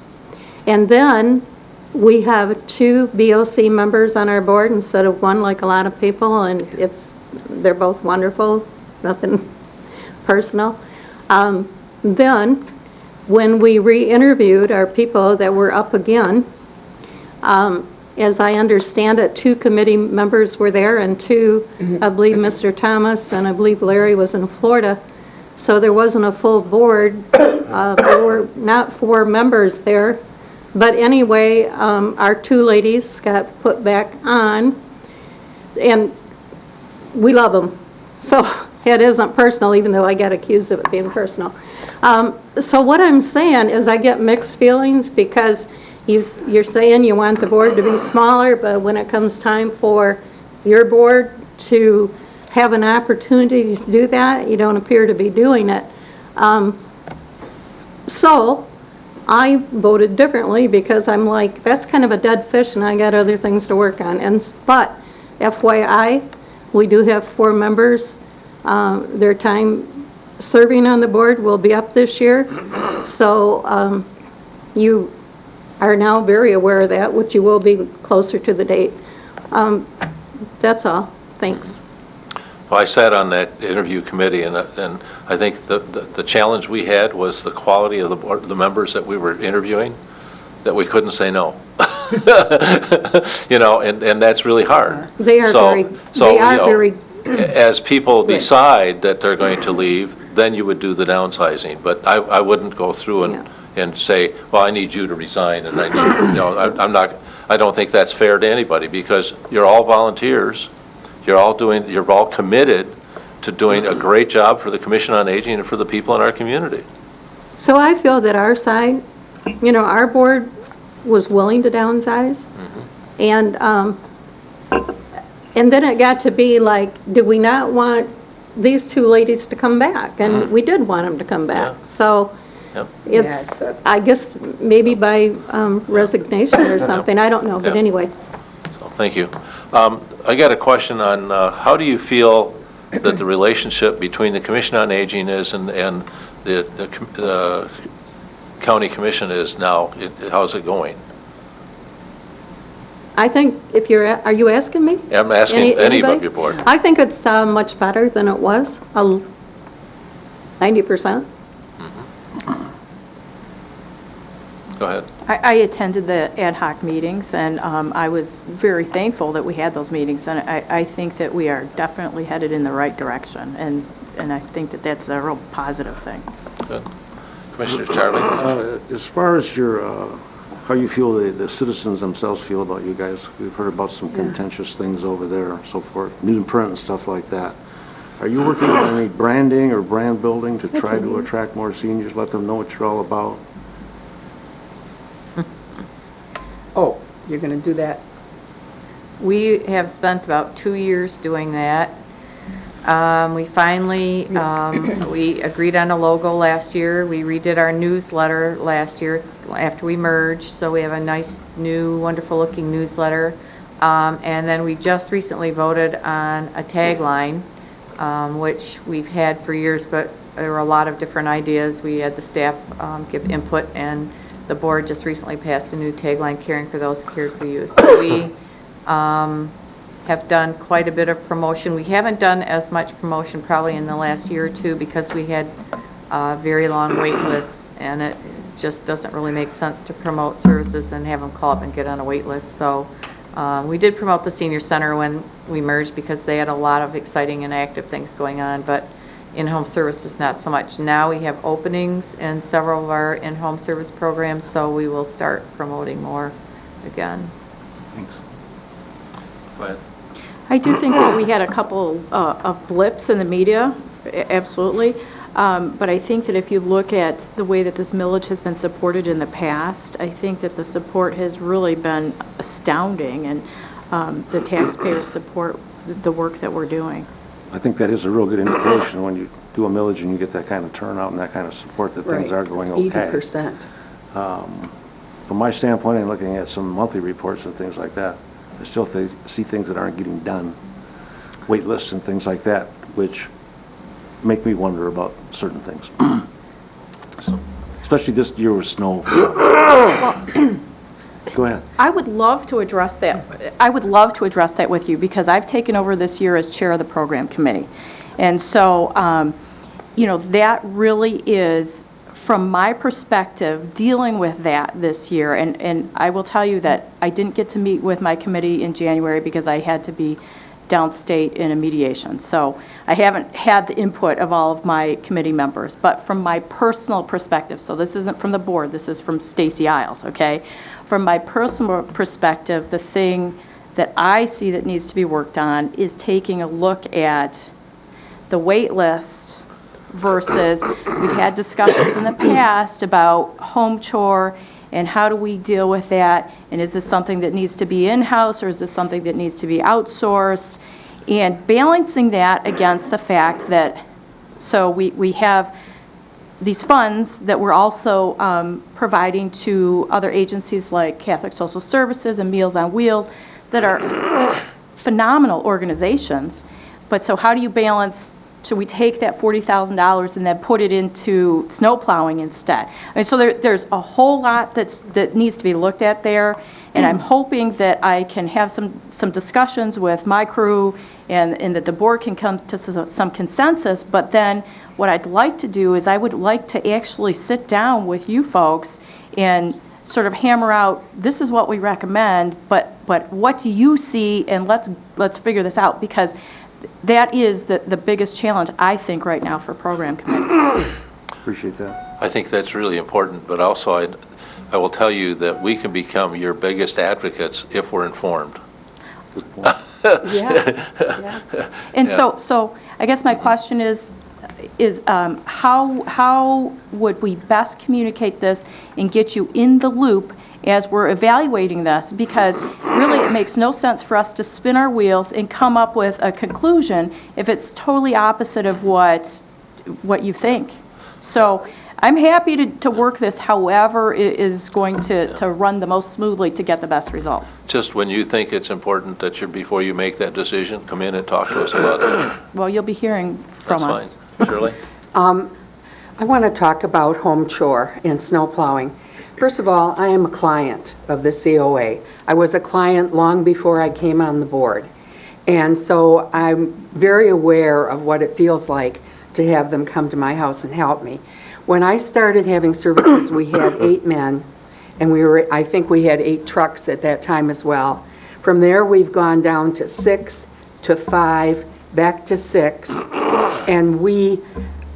And then we have 2 BOC members on our board instead of 1 like a lot of people, and they're both wonderful, nothing personal. Then, when we re-interviewed our people that were up again, as I understand it, 2 committee members were there and 2, I believe Mr. Thomas and I believe Larry was in Florida. So there wasn't a full board. There were not 4 members there. But anyway, our 2 ladies got put back on, and we love them. So it isn't personal, even though I get accused of it being personal. So what I'm saying is I get mixed feelings because you're saying you want the board to be smaller, but when it comes time for your board to have an opportunity to do that, you don't appear to be doing it. So I voted differently because I'm like, that's kind of a dead fish and I got other things to work on. But FYI, we do have 4 members. Their time serving on the board will be up this year. So you are now very aware of that, which you will be closer to the date. That's all. Thanks. Well, I sat on that interview committee, and I think the challenge we had was the quality of the board, the members that we were interviewing, that we couldn't say no. And that's really hard. They are very as people decide that they're going to leave, then you would do the downsizing. But I wouldn't go through and say, well, I need you to resign, and I don't think that's fair to anybody, because you're all volunteers. You're all committed to doing a great job for the Commission on Aging and for the people in our community. So I feel that our side, our board was willing to downsize. And then it got to be like, do we not want these 2 ladies to come back? And we did want them to come back. Yeah. So it's, I guess, maybe by resignation or something. I don't know, but anyway. So, thank you. I got a question on how do you feel that the relationship between the Commission on Aging is and the County Commission is now? How's it going? I think if are you asking me? I'm asking any Anybody? of your board. I think it's much better than it was, 90%. Go ahead. I attended the ad hoc meetings, and I was very thankful that we had those meetings, and I think that we are definitely headed in the right direction, and I think that that's a real positive thing. Good. Commissioner Charlie? As far as your, how you feel the citizens themselves feel about you guys, we've heard about some contentious things over there and so forth, newsprint and stuff like that. Are you working on any branding or brand building to try to attract more seniors, let them know what you're all about? Oh, you're going to do that? We have spent about 2 years doing that. We finally, we agreed on a logo last year. We redid our newsletter last year after we merged, so we have a nice, new, wonderful-looking newsletter. And then we just recently voted on a tagline, which we've had for years, but there were a lot of different ideas. We had the staff give input, and the board just recently passed a new tagline, Caring for Those Who Cared for You. So we have done quite a bit of promotion. We haven't done as much promotion probably in the last year or two because we had very long wait lists, and it just doesn't really make sense to promote services and have them call up and get on a wait list. So we did promote the senior center when we merged because they had a lot of exciting and active things going on, but in-home services not so much. Now we have openings in several of our in-home service programs, so we will start promoting more again. Thanks. Go ahead. I do think that we had a couple of blips in the media, absolutely. But I think that if you look at the way that this millage has been supported in the past, I think that the support has really been astounding, and the taxpayers support the work that we're doing. I think that is a real good indication when you do a millage and you get that kind of turnout and that kind of support that things are going okay. 80%. From my standpoint and looking at some monthly reports and things like that, I still see things that aren't getting done, wait lists and things like that, which make me wonder about certain things. So, especially this year with snow. Go ahead. I would love to address that. I would love to address that with you because I've taken over this year as chair of the program committee. And so, that really is, from my perspective, dealing with that this year. And I will tell you that I didn't get to meet with my committee in January because I had to be downstate in a mediation. So I haven't had the input of all of my committee members. But from my personal perspective, so this isn't from the board, this is from Stacy Isles, okay? From my personal perspective, the thing that I see that needs to be worked on is taking a look at the wait list versus, we've had discussions in the past about home chore and how do we deal with that, and is this something that needs to be in-house or is this something that needs to be outsourced, and balancing that against the fact that, so we have these funds that we're also providing to other agencies like Catholic Social Services and Meals on Wheels that are phenomenal organizations. But so how do you balance, should we take that $40,000 and then put it into snow plowing instead? And so there's a whole lot that needs to be looked at there, and I'm hoping that I can have some discussions with my crew and that the board can come to some consensus, but then what I'd like to do is I would like to actually sit down with you folks and sort of hammer out, this is what we recommend, but what do you see, and let's figure this out, because that is the biggest challenge, I think, right now for program committee. Appreciate that. I think that's really important, but also I will tell you that we can become your biggest advocates if we're informed. Good point. And so I guess my question is how would we best communicate this and get you in the loop as we're evaluating this? Because really it makes no sense for us to spin our wheels and come up with a conclusion if it's totally opposite of what you think. So I'm happy to work this however is going to run the most smoothly to get the best result. Just when you think it's important that before you make that decision, come in and talk to us about it. Well, you'll be hearing from us. That's fine. Shirley? I want to talk about home chore and snow plowing, First of all, I am a client of the COA. I was a client long before I came on the board. And so I'm very aware of what it feels like to have them come to my house and help me. When I started having services, we had 8 men, and I think we had 8 trucks at that time as well. From there, we've gone down to 6, to 5, back to 6, and we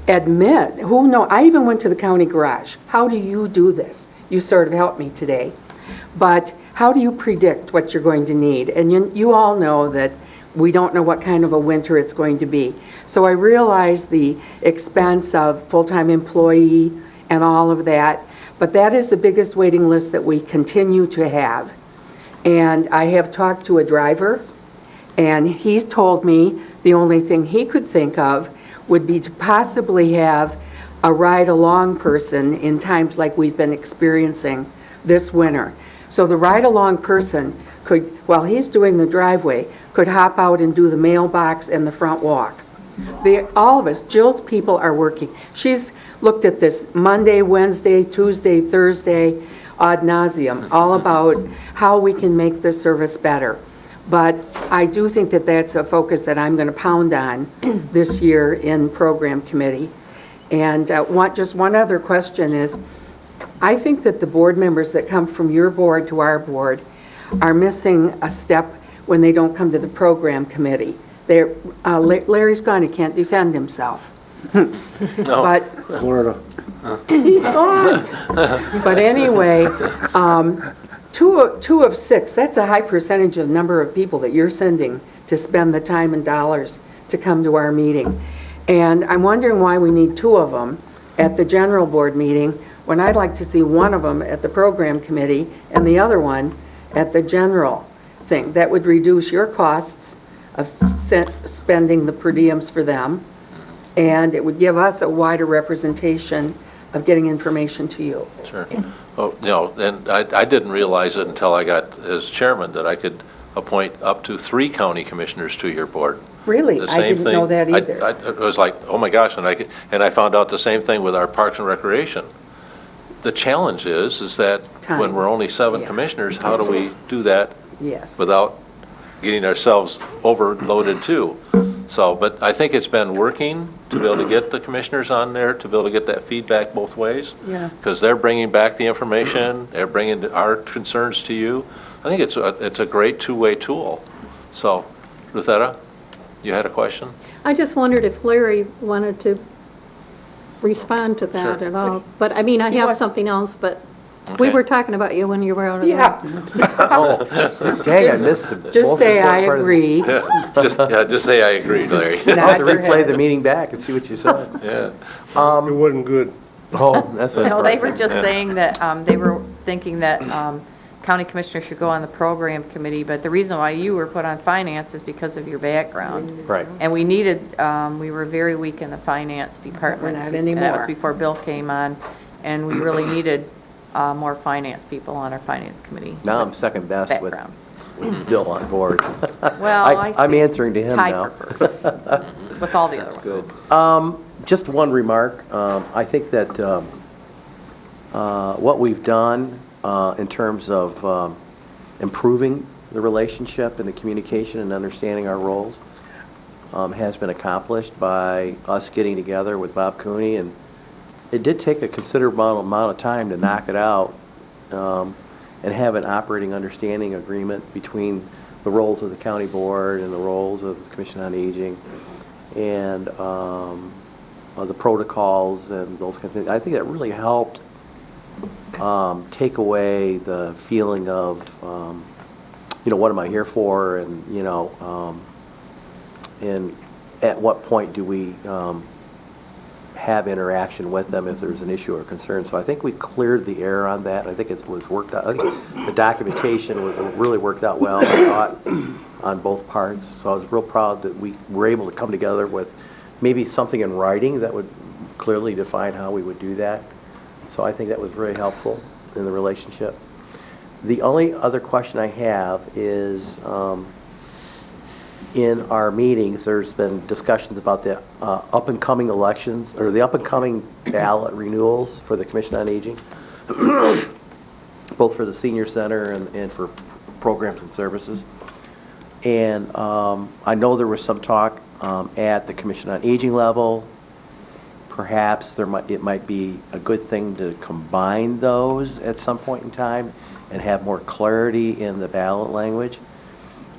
admit, I even went to the county garage. How do you do this? You sort of helped me today. But how do you predict what you're going to need? And you all know that we don't know what kind of a winter it's going to be. So I realize the expense of full-time employee and all of that, but that is the biggest waiting list that we continue to have. And I have talked to a driver, and he's told me the only thing he could think of would be to possibly have a ride-along person in times like we've been experiencing this winter. So the ride-along person could, while he's doing the driveway, could hop out and do the mailbox and the front walk. All of us, Jill's people are working. She's looked at this Monday, Wednesday, Tuesday, Thursday, ad nauseum, all about how we can make the service better. But I do think that that's a focus that I'm going to pound on this year in program committee. And just one other question is, I think that the board members that come from your board to our board are missing a step when they don't come to the program committee. Larry's gone, he can't defend himself. But Florida. he's gone. But anyway, 2 of 6, that's a high percentage of the number of people that you're sending to spend the time and dollars to come to our meeting. And I'm wondering why we need 2 of them at the general board meeting, when I'd like to see one of them at the program committee and the other one at the general thing. That would reduce your costs of spending the per diems for them, and it would give us a wider representation of getting information to you. Sure. Oh, and I didn't realize it until I got as chairman that I could appoint up to 3 county commissioners to your board. Really? The I same didn't know that either. It was like, oh my gosh, and I found out the same thing with our Parks and Recreation. The challenge is that Time. when we're only 7 Yeah. commissioners, how do we do that Yes. without getting ourselves overloaded too? So, but I think it's been working to be able to get the commissioners on there, to be able to get that feedback both ways. Yeah. Because they're bringing back the information, they're bringing our concerns to you. I think it's a great two-way tool. So, Ruthetta, you had a question? I just wondered if Larry wanted to respond to that Sure. at all. But, I mean, I have something else, but we Okay. were talking about you when you were out of Yeah. Dang, I missed the. Just most say I important part of the- agree. Just say I agree, Larry. I'll have to Nod your replay head. the meeting back and see what you said. Yeah. It wasn't good. Oh, that's what. No, they were just saying that they were thinking that county commissioners should go on the program committee, but the reason why you were put on finance is because of your background. Right. And we were very weak in the finance department. We're not And that was anymore. before Bill came on, and we really needed more finance people on our finance committee. Now I'm second best with Background. Bill on board. Well, I I'm see answering to him tied now. for first, with all the other ones. Just one remark. I think that what we've done in terms of improving the relationship and the communication and understanding our roles has been accomplished by us getting together with Bob Cooney, and it did take a considerable amount of time to knock it out and have an operating understanding agreement between the roles of the county board and the roles of the Commission on Aging and the protocols and those kinds of things. I think that really helped take away the feeling of, what am I here for? And, and at what point do we have interaction with them if there's an issue or concern. So I think we cleared the air on that. I think it was worked out. The documentation really worked out well, I thought, on both parts. So I was real proud that we were able to come together with maybe something in writing that would clearly define how we would do that. So I think that was very helpful in the relationship. The only other question I have is, in our meetings, there's been discussions about the up-and-coming elections, or the up-and-coming ballot renewals for the Commission on Aging. both for the senior center and for programs and services. And I know there was some talk at the Commission on Aging level. Perhaps it might be a good thing to combine those at some point in time and have more clarity in the ballot language.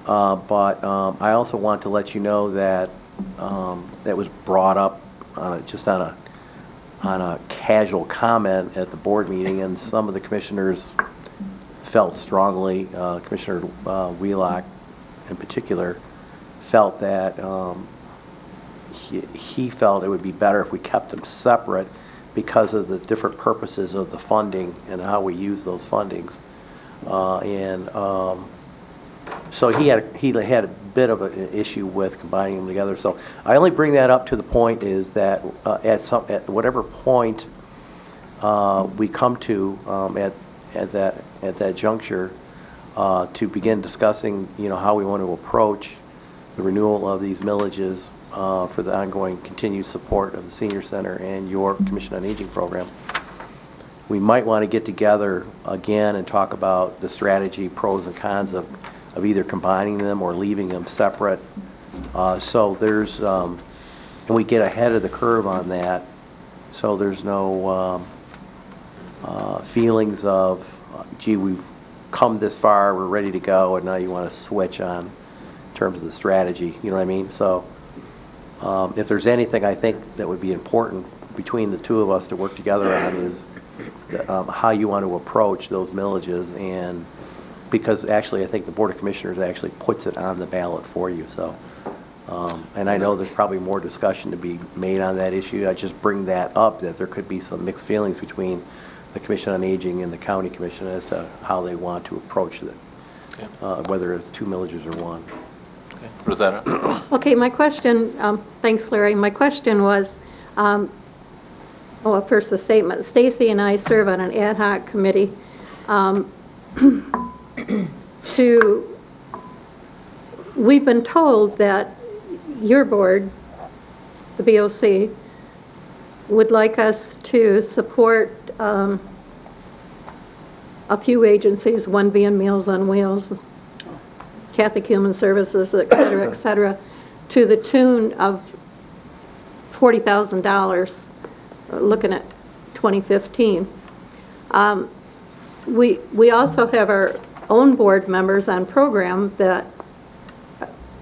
But I also want to let you know that that was brought up just on a casual comment at the board meeting, and some of the commissioners felt strongly, Commissioner Wheelock in particular, felt that he felt it would be better if we kept them separate because of the different purposes of the funding and how we use those fundings. So he had a bit of an issue with combining them together. So I only bring that up to the point is that at whatever point we come to at that juncture to begin discussing, how we want to approach the renewal of these millages for the ongoing continued support of the senior center and your Commission on Aging program. We might want to get together again and talk about the strategy, pros and cons of either combining them or leaving them separate. So there's, and we get ahead of the curve on that, so there's no feelings of, gee, we've come this far, we're ready to go, and now you want to switch on in terms of the strategy, you know what I mean? So if there's anything I think that would be important between the two of us to work together on is how you want to approach those millages, and because actually I think the Board of Commissioners actually puts it on the ballot for you. So, and I know there's probably more discussion to be made on that issue. I just bring that up, that there could be some mixed feelings between the Commission on Aging and the County Commission as to how they want to approach it, whether it's 2 millages or 1. Okay. Rosetta? Okay, my question, thanks, Larry. My question was, well, first the statement. Stacy and I serve on an ad hoc committee we've been told that your board, the BOC, would like us to support a few agencies, one being Meals on Wheels, Catholic Human Services, et cetera, to the tune of $40,000, looking at 2015. We also have our own board members on program that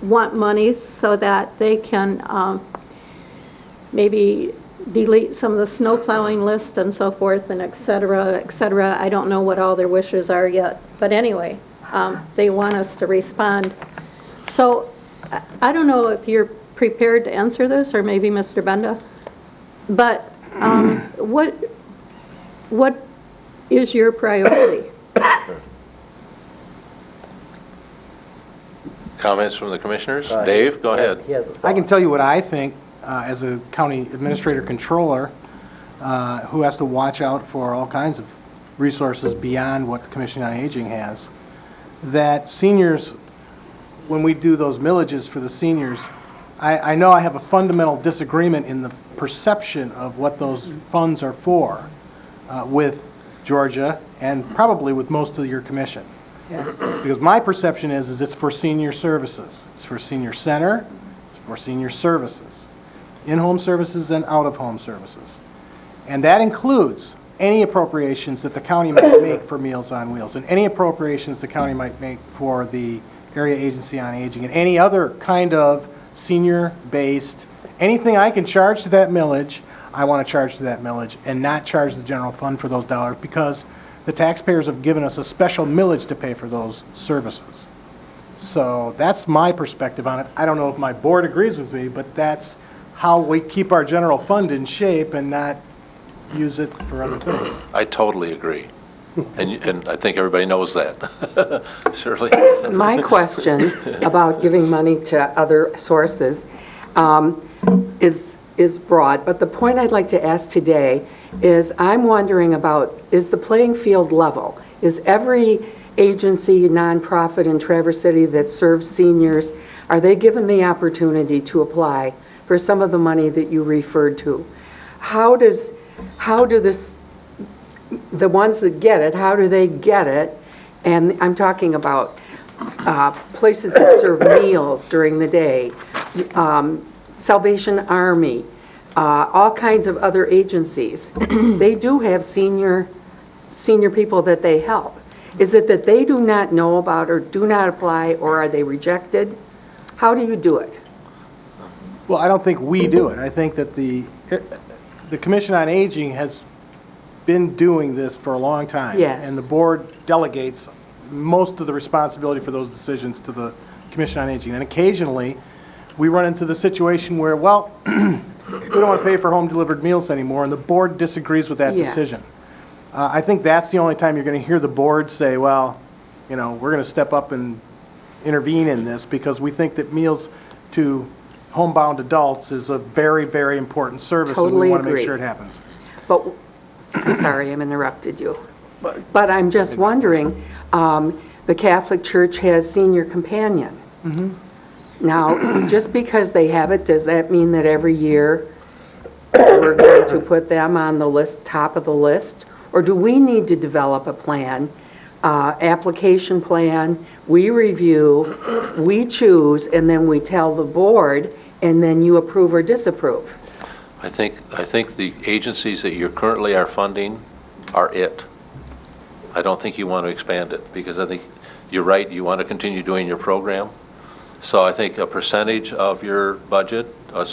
want monies so that they can maybe delete some of the snow plowing list and so forth, and et cetera, et cetera. I don't know what all their wishes are yet, but anyway, they want us to respond. So I don't know if you're prepared to answer this, or maybe Mr. Benda, but what is your priority? Comments from the commissioners? Dave, go ahead. I can tell you what I think as a county administrator controller who has to watch out for all kinds of resources beyond what the Commission on Aging has, that seniors, when we do those millages for the seniors, I know I have a fundamental disagreement in the perception of what those funds are for with Georgia and probably with most of your commission. Yes. Because my perception is it's for senior services. It's for senior center, it's for senior services, in-home services and out-of-home services. And that includes any appropriations that the county might make for Meals on Wheels, and any appropriations the county might make for the Area Agency on Aging, and any other kind of senior-based, anything I can charge to that millage, I want to charge to that millage and not charge the general fund for those dollars, because the taxpayers have given us a special millage to pay for those services. So that's my perspective on it. I don't know if my board agrees with me, but that's how we keep our general fund in shape and not use it for other things. I totally agree. And I think everybody knows that. Shirley? My question about giving money to other sources is broad, but the point I'd like to ask today is I'm wondering about, is the playing field level? Is every agency, nonprofit in Traverse City that serves seniors, are they given the opportunity to apply for some of the money that you referred to? How do this, the ones that get it, how do they get it? And I'm talking about places that serve meals during the day, Salvation Army, all kinds of other agencies. They do have senior people that they help. Is it that they do not know about or do not apply, or are they rejected? How do you do it? Well, I don't think we do it. I think that the Commission on Aging has been doing this for a long time. Yes. And the board delegates most of the responsibility for those decisions to the Commission on Aging. And occasionally, we run into the situation where, well, we don't want to pay for home-delivered meals anymore, and the board disagrees with that Yeah. decision. I think that's the only time you're going to hear the board say, well, we're going to step up and intervene in this, because we think that meals to homebound adults is a very, very important service, and we Totally want to make agree. sure it happens. But, I'm sorry, I'm interrupted you. But I'm just wondering, the Catholic Church has Senior Companion. Now, just because they have it, does that mean that every year we're going to put them on the list, top of the list? Or do we need to develop a plan, application plan, we review, we choose, and then we tell the board, and then you approve or disapprove? I think the agencies that you currently are funding are it. I don't think you want to expand it, because I think you're right, you want to continue doing your program. So I think a percentage of your budget,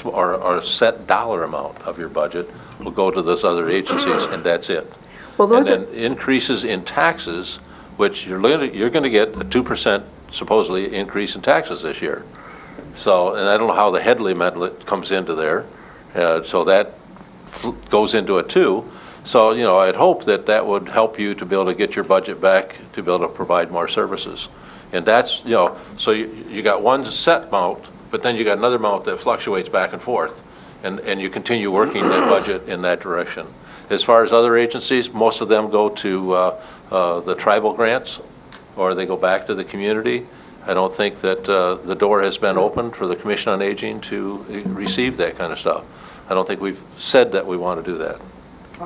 or a set dollar amount of your budget, will go to those other agencies, and that's it. Well, And those are, then increases in taxes, which you're going to get a 2% supposedly increase in taxes this year. So, and I don't know how the Headley medal comes into there, so that goes into it too. So, I'd hope that that would help you to be able to get your budget back, to be able to provide more services. And that's, so you got one set amount, but then you got another amount that fluctuates back and forth, and you continue working that budget in that direction. As far as other agencies, most of them go to the tribal grants, or they go back to the community. I don't think that the door has been opened for the Commission on Aging to receive that kind of stuff. I don't think we've said that we want to do that.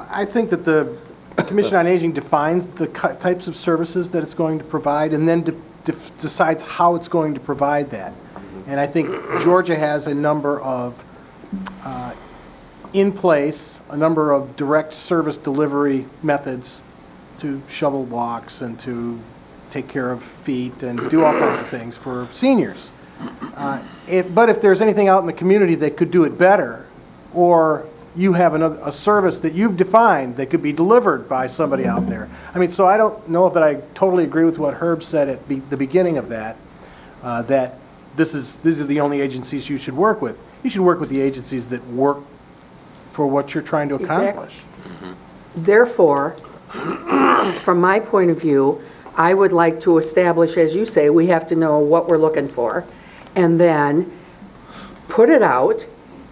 I think that the Commission on Aging defines the types of services that it's going to provide, and then decides how it's going to provide that. And I think Georgia has a number of in place, a number of direct service delivery methods to shovel walks and to take care of feet and do all kinds of things for seniors. But if there's anything out in the community that could do it better, or you have a service that you've defined that could be delivered by somebody out there. So I don't know if that I totally agree with what Herb said at the beginning of that, that these are the only agencies you should work with. You should work with the agencies that work for what you're trying to accomplish. therefore, from my point of view, I would like to establish, as you say, we have to know what we're looking for, and then put it out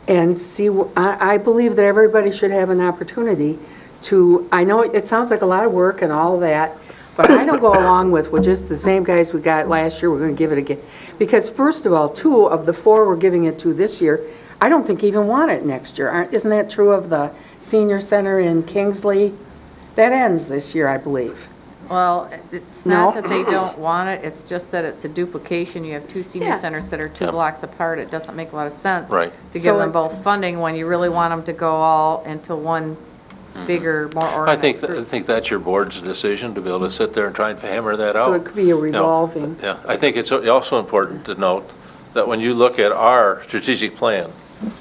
and see. I believe that everybody should have an opportunity to, I know it sounds like a lot of work and all of that, but I don't go along with, well, just the same guys we got last year, we're going to give it again. Because first of all, 2 of the 4 we're giving it to this year, I don't think even want it next year. Isn't that true of the senior center in Kingsley? That ends this year, I believe. Well, it's not that they don't want it, it's just that it's a duplication. You have 2 senior Yeah. centers that are 2 Yeah. blocks apart. It doesn't make a lot of sense Right. to So give them it's- both funding when you really want them to go all into one bigger, more I think, organized group. I think that's your board's decision to be able to sit there and try and hammer that out. So it could be a revolving. Yeah, I think it's also important to note that when you look at our strategic plan,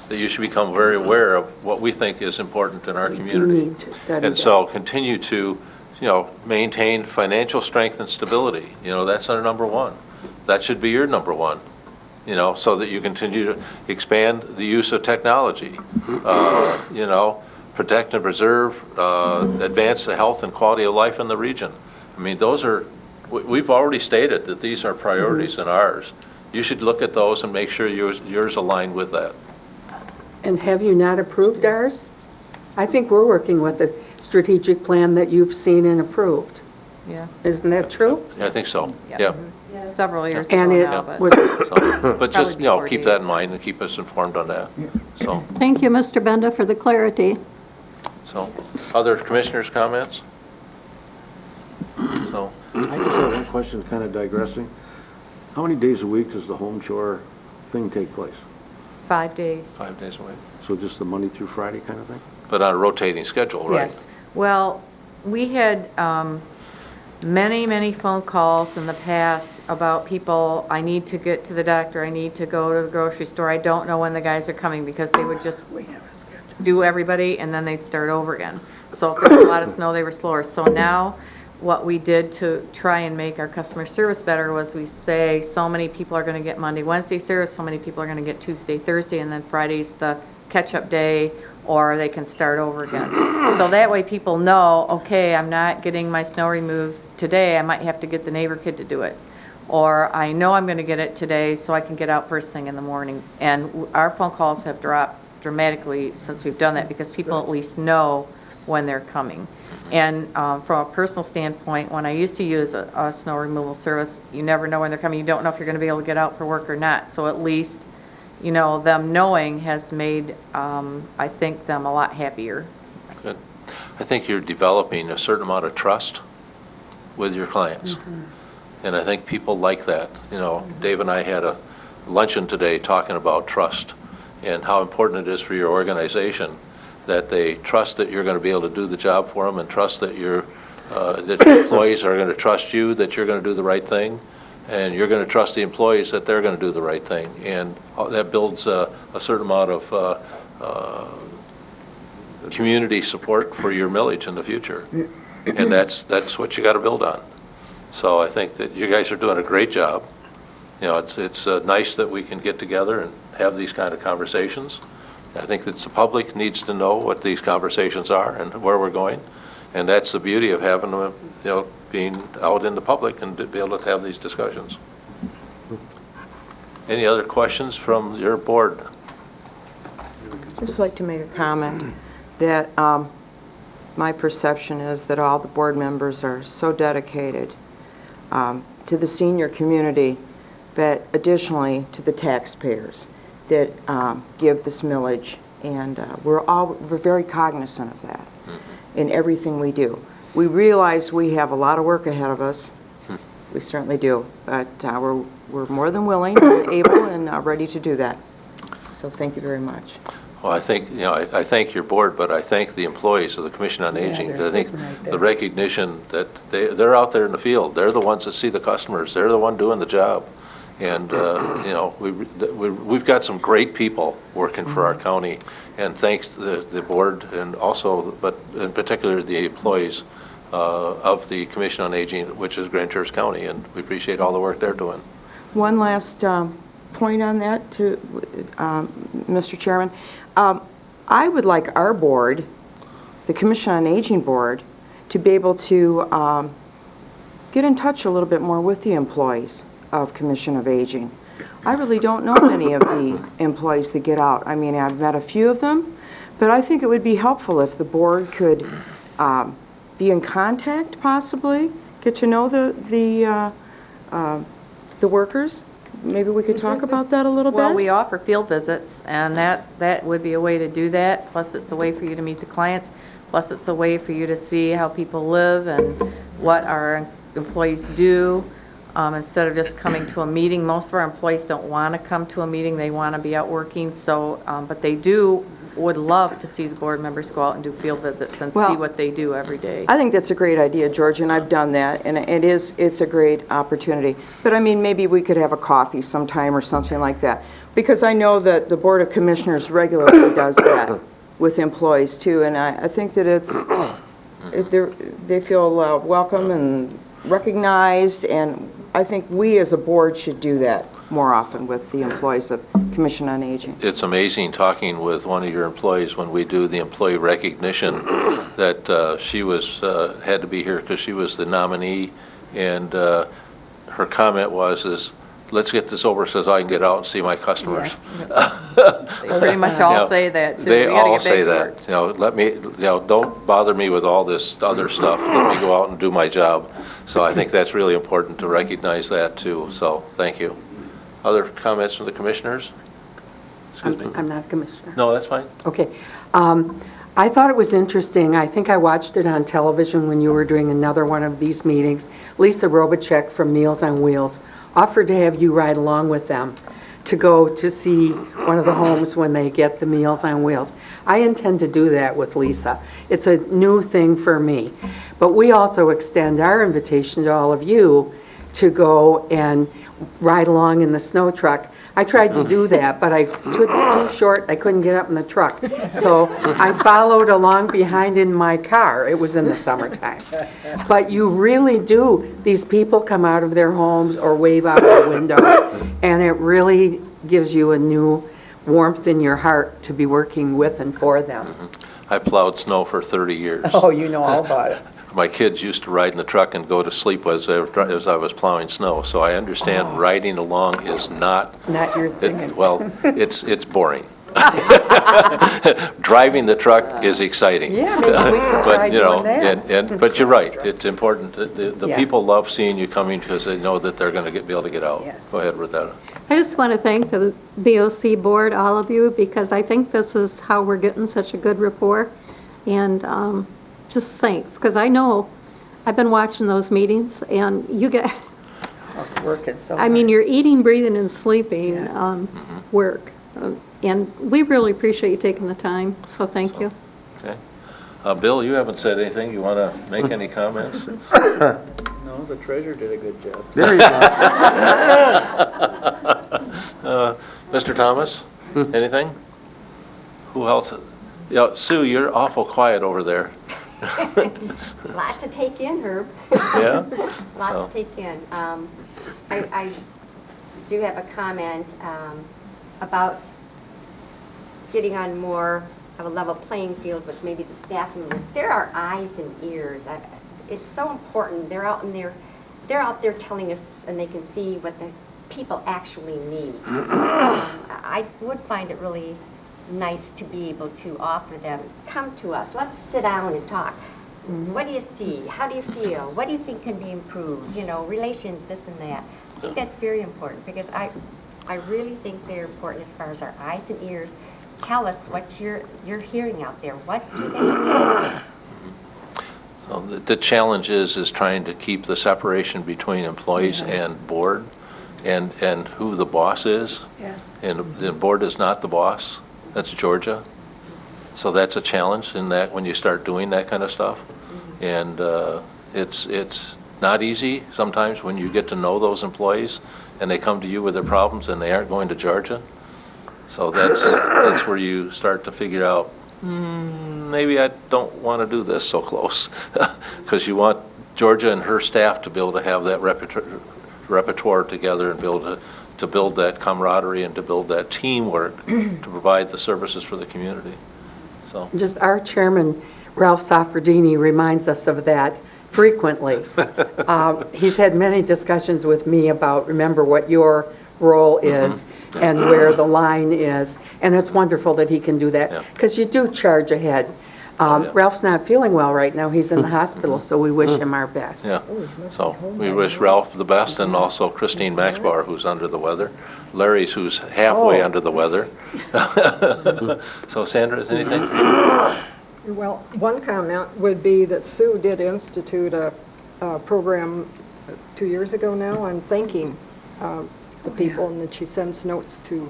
that you should become very aware of what we think is important in our We do community. need to study And that. so continue to, maintain financial strength and stability. That's our number one. That should be your number one, so that you continue to expand the use of technology. Protect and preserve, advance the health and quality of life in the region. Those are, we've already stated that these are priorities in ours. You should look at those and make sure yours align with that. And have you not approved ours? I think we're working with a strategic plan that you've seen and approved. Yeah. Isn't that true? I think so, Yeah. yeah. Several years ago And it now, but. was, So, but just, Probably before keep that days. in mind and keep us informed on that. Thank you, Mr. Benda, for the clarity. So, other commissioners' comments? I just have one question, kind of digressing. How many days a week does the home chore thing take place? 5 days. 5 days a week. So just the Monday through Friday kind of thing? But on a rotating schedule, right? Yes. Well, we had many, many phone calls in the past about people, I need to get to the doctor, I need to go to the grocery store, I don't know when the guys are coming, because they would just do everybody, and then they'd start over again. So if there was a lot of snow, they were slower. So now, what we did to try and make our customer service better was we say, so many people are going to get Monday, Wednesday service, so many people are going to get Tuesday, Thursday, and then Friday's the catch-up day, or they can start over again. So that way people know, okay, I'm not getting my snow removed today, I might have to get the neighbor kid to do it. Or I know I'm going to get it today, so I can get out first thing in the morning. And our phone calls have dropped dramatically since we've done that, because people at least know when they're coming. And from a personal standpoint, when I used to use a snow removal service, you never know when they're coming. You don't know if you're going to be able to get out for work or not. So at least, you know, them knowing has made, I think, them a lot happier. Good. I think you're developing a certain amount of trust with your clients. And I think people like that. You know, Dave and I had a luncheon today talking about trust and how important it is for your organization that they trust that you're going to be able to do the job for them, and trust that your employees are going to trust you, that you're going to do the right thing, and you're going to trust the employees that they're going to do the right thing. And that builds a certain amount of community support for your millage in the future. And that's what you got to build on. So I think that you guys are doing a great job. You know, it's nice that we can get together and have these kind of conversations. I think that the public needs to know what these conversations are and where we're going. And that's the beauty of having them, you know, being out in the public and to be able to have these discussions. Any other questions from your board? I'd just like to make a comment that my perception is that all the board members are so dedicated to the senior community, but additionally to the taxpayers that give this millage, and we're very cognizant of that in everything we do. We realize we have a lot of work ahead of us. We certainly do, but we're more than willing, and able, and ready to do that. So thank you very much. Well, I think, you know, I thank your board, but I thank the employees of the Commission on Aging. I think the recognition that they're out there in the field, they're the ones that see the customers, they're the one doing the job. And, you know, we've got some great people working for our county, and thanks to the board, and also, but in particular, the employees of the Commission on Aging, which is Grand Church County, and we appreciate all the work they're doing. One last point on that, to Mr. Chairman. I would like our board, the Commission on Aging Board, to be able to get in touch a little bit more with the employees of Commission of Aging. I really don't know many of the employees that get out. I mean, I've met a few of them, but I think it would be helpful if the board could be in contact, possibly, get to know the workers. Maybe we could talk about that a little bit? Well, we offer field visits, and that would be a way to do that. Plus, it's a way for you to meet the clients. Plus, it's a way for you to see how people live and what our employees do. Instead of just coming to a meeting, most of our employees don't want to come to a meeting. They want to be out working. So, but they would love to see the board members go out and do field visits and see what they do every day. I think that's a great idea, George, and I've done that, and it's a great opportunity. But I mean, maybe we could have a coffee sometime or something like that, because I know that the Board of Commissioners regularly does that with employees too, and I think that they feel welcome and recognized, and I think we as a board should do that more often with the employees of Commission on Aging. It's amazing talking with one of your employees when we do the employee recognition that she had to be here because she was the nominee, and her comment was, let's get this over so I can get out and see my customers. They pretty much all say that, too. They all say that. You know, don't bother me with all this other stuff. Let me go out and do my job. So I think that's really important to recognize that, too. So thank you. Other comments from the commissioners? Excuse me. I'm not a commissioner. No, that's fine. Okay. I thought it was interesting. I think I watched it on television when you were doing another one of these meetings. Lisa Robichek from Meals on Wheels offered to have you ride along with them to go to see one of the homes when they get the Meals on Wheels. I intend to do that with Lisa. It's a new thing for me. But we also extend our invitation to all of you to go and ride along in the snow truck. I tried to do that, but I took too short, I couldn't get up in the truck. So I followed along behind in my car. It was in the summertime. But you really do, these people come out of their homes or wave out the window, and it really gives you a new warmth in your heart to be working with and for them. I plowed snow for 30 years. Oh, you know all about it. My kids used to ride in the truck and go to sleep as I was plowing snow, so I understand riding along is not, Not your thing. well, it's boring. Driving the truck is exciting. Yeah, maybe we could try But, you know, doing that. but you're right, it's important. The Yeah. people love seeing you coming because they know that they're going to be able to get out. Yes. Go ahead, Rosetta. I just want to thank the BOC board, all of you, because I think this is how we're getting such a good rapport. And just thanks, because I know, I've been watching those meetings, and you get, Working so I mean, hard. you're eating, breathing, and sleeping work. And we really appreciate you taking the time, so thank you. Bill, you haven't said anything. You want to make any comments? No, the treasurer did a good job. There you go. Mr. Thomas, anything? Who else? Yeah, Sue, you're awful quiet over there. Lot to take in, Herb. Yeah? Lot So- to take in. I do have a comment about getting on more of a level playing field with maybe the staff members. There are eyes and ears. It's so important. They're out there telling us, and they can see what the people actually need. I would find it really nice to be able to offer them, come to us, let's sit down and talk. What do you see? How do you feel? What do you think can be improved? You know, relations, this and that. I think that's very important because I really think they're important as far as our eyes and ears. Tell us what you're hearing out there. What do they need? So the challenge is trying to keep the separation between employees and board and who the boss is. Yes. And the board is not the boss. That's Georgia. So that's a challenge in that when you start doing that kind of stuff. And it's not easy sometimes when you get to know those employees and they come to you with their problems and they aren't going to Georgia. So that's where you start to figure out, maybe I don't want to do this so close. Because you want Georgia and her staff to be able to have that repertoire together and be able to build that camaraderie and to build that teamwork to provide the services for the community. So, Just our chairman, Ralph Safradini, reminds us of that frequently. He's had many discussions with me about, remember what your role is and where the line is, and it's wonderful that he can do Yeah. that, because you do charge ahead. Yeah. Ralph's not feeling well right now, he's in the hospital, so we wish him our best. yeah. So we wish Ralph the best and also Christine Maxbauer, who's under the weather. Larry's who's halfway under the weather. So Sandra, is anything for you? Well, one comment would be that Sue did institute a program 2 years ago now on thanking the people, and that she sends notes to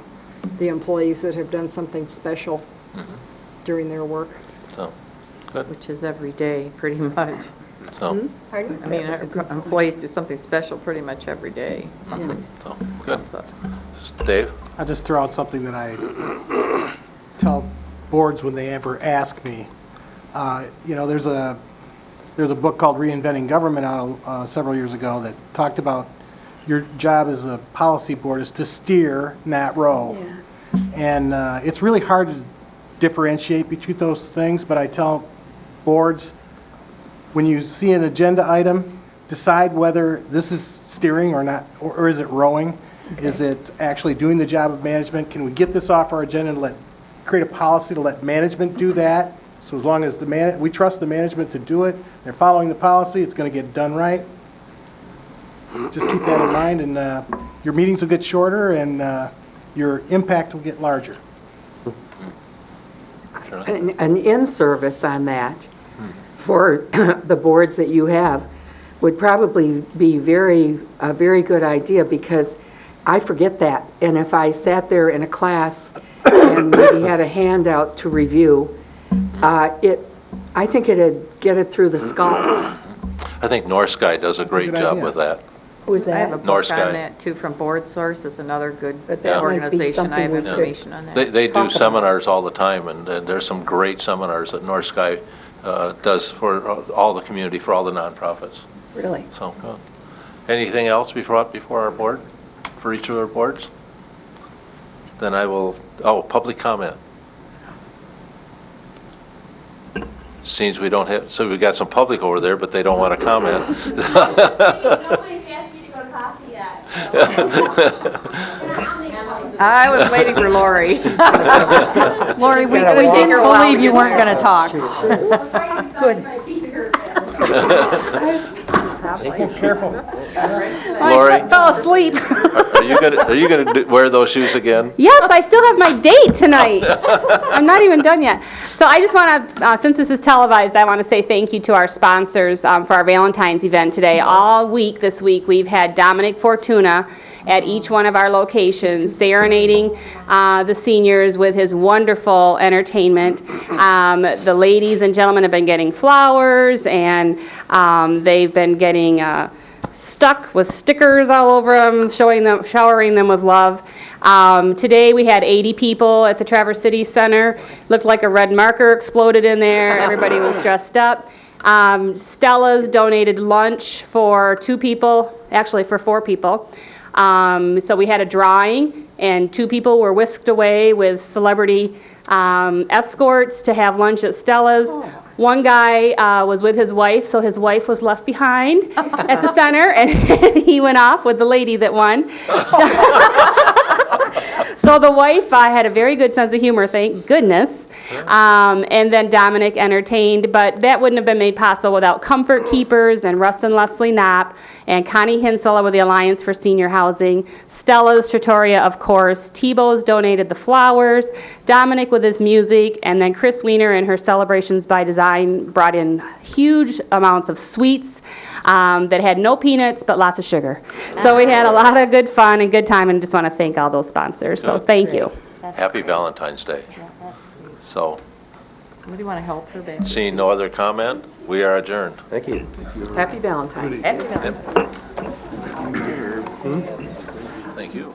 the employees that have done something special during their work. So, Which is every day, pretty much. so, Pardon? I mean, our employees do something special pretty much every day. Something so, good. comes up. Dave? I'll just throw out something that I tell boards when they ever ask me. You know, there's a book called Reinventing Government out several years ago that talked about your job as a policy board is to steer, not row. And it's really hard to differentiate between those things, but I tell boards, when you see an agenda item, decide whether this is steering or not, or is it rowing? Okay. Is it actually doing the job of management? Can we get this off our agenda and create a policy to let management do that? So as long as we trust the management to do it, they're following the policy, it's going to get done right. Just keep that in mind, and your meetings will get shorter, and your impact will get larger. an in-service on that for the boards that you have would probably be a very good idea, because I forget that. And if I sat there in a class and maybe had a handout to review, I think it'd get it through the skull. I think North Sky does a great good job idea. with that. Who's I have a that? North book on Sky. that, too, from Board Source, is another good But that might be organization. I have something we could- information on that. They Talk do about seminars all the time, and there's some great seminars that North Sky does for all the community, for all the nonprofits. Really? So, anything else before our board, for each of our boards? Then I will, public comment. Seems we don't have, so we got some public over there, but they don't want to comment. Nobody's asked me to go to coffee yet. I was waiting for Lori. Lori, we gotta walk. didn't believe you weren't going to talk. Good. Lori, I fell asleep. are you gonna wear those shoes again? Yes, I still have my date tonight. I'm not even done yet. So I just want to, since this is televised, I want to say thank you to our sponsors for our Valentine's event today. All week this week, we've had Dominic Fortuna at each one of our locations, serenading the seniors with his wonderful entertainment. The ladies and gentlemen have been getting flowers, and they've been getting stuck with stickers all over them, showering them with love. Today, we had 80 people at the Traverse City Center. Looked like a red marker exploded in there. Everybody was dressed up. Stella's donated lunch for 2 people, actually for 4 people. So we had a drawing, and 2 people were whisked away with celebrity escorts to have lunch at Stella's. One guy was with his wife, so his wife was left behind at the center, and he went off with the lady that won. So the wife had a very good sense of humor, thank goodness. And then Dominic entertained, but that wouldn't have been made possible without Comfort Keepers and Russ and Leslie Knopp and Connie Hinsella with the Alliance for Senior Housing, Stella's Trattoria, of course, Tebow's donated the flowers, Dominic with his music, and then Chris Weiner and her Celebrations by Design brought in huge amounts of sweets that had no peanuts but lots of sugar. So we had a lot of good fun and good time, and just want to thank all those sponsors. So thank you. Happy Valentine's Day. So, Somebody want to help her, baby? seeing no other comment, we are adjourned. Thank you. Happy Valentine's Day. Happy Valentine's. Thank you.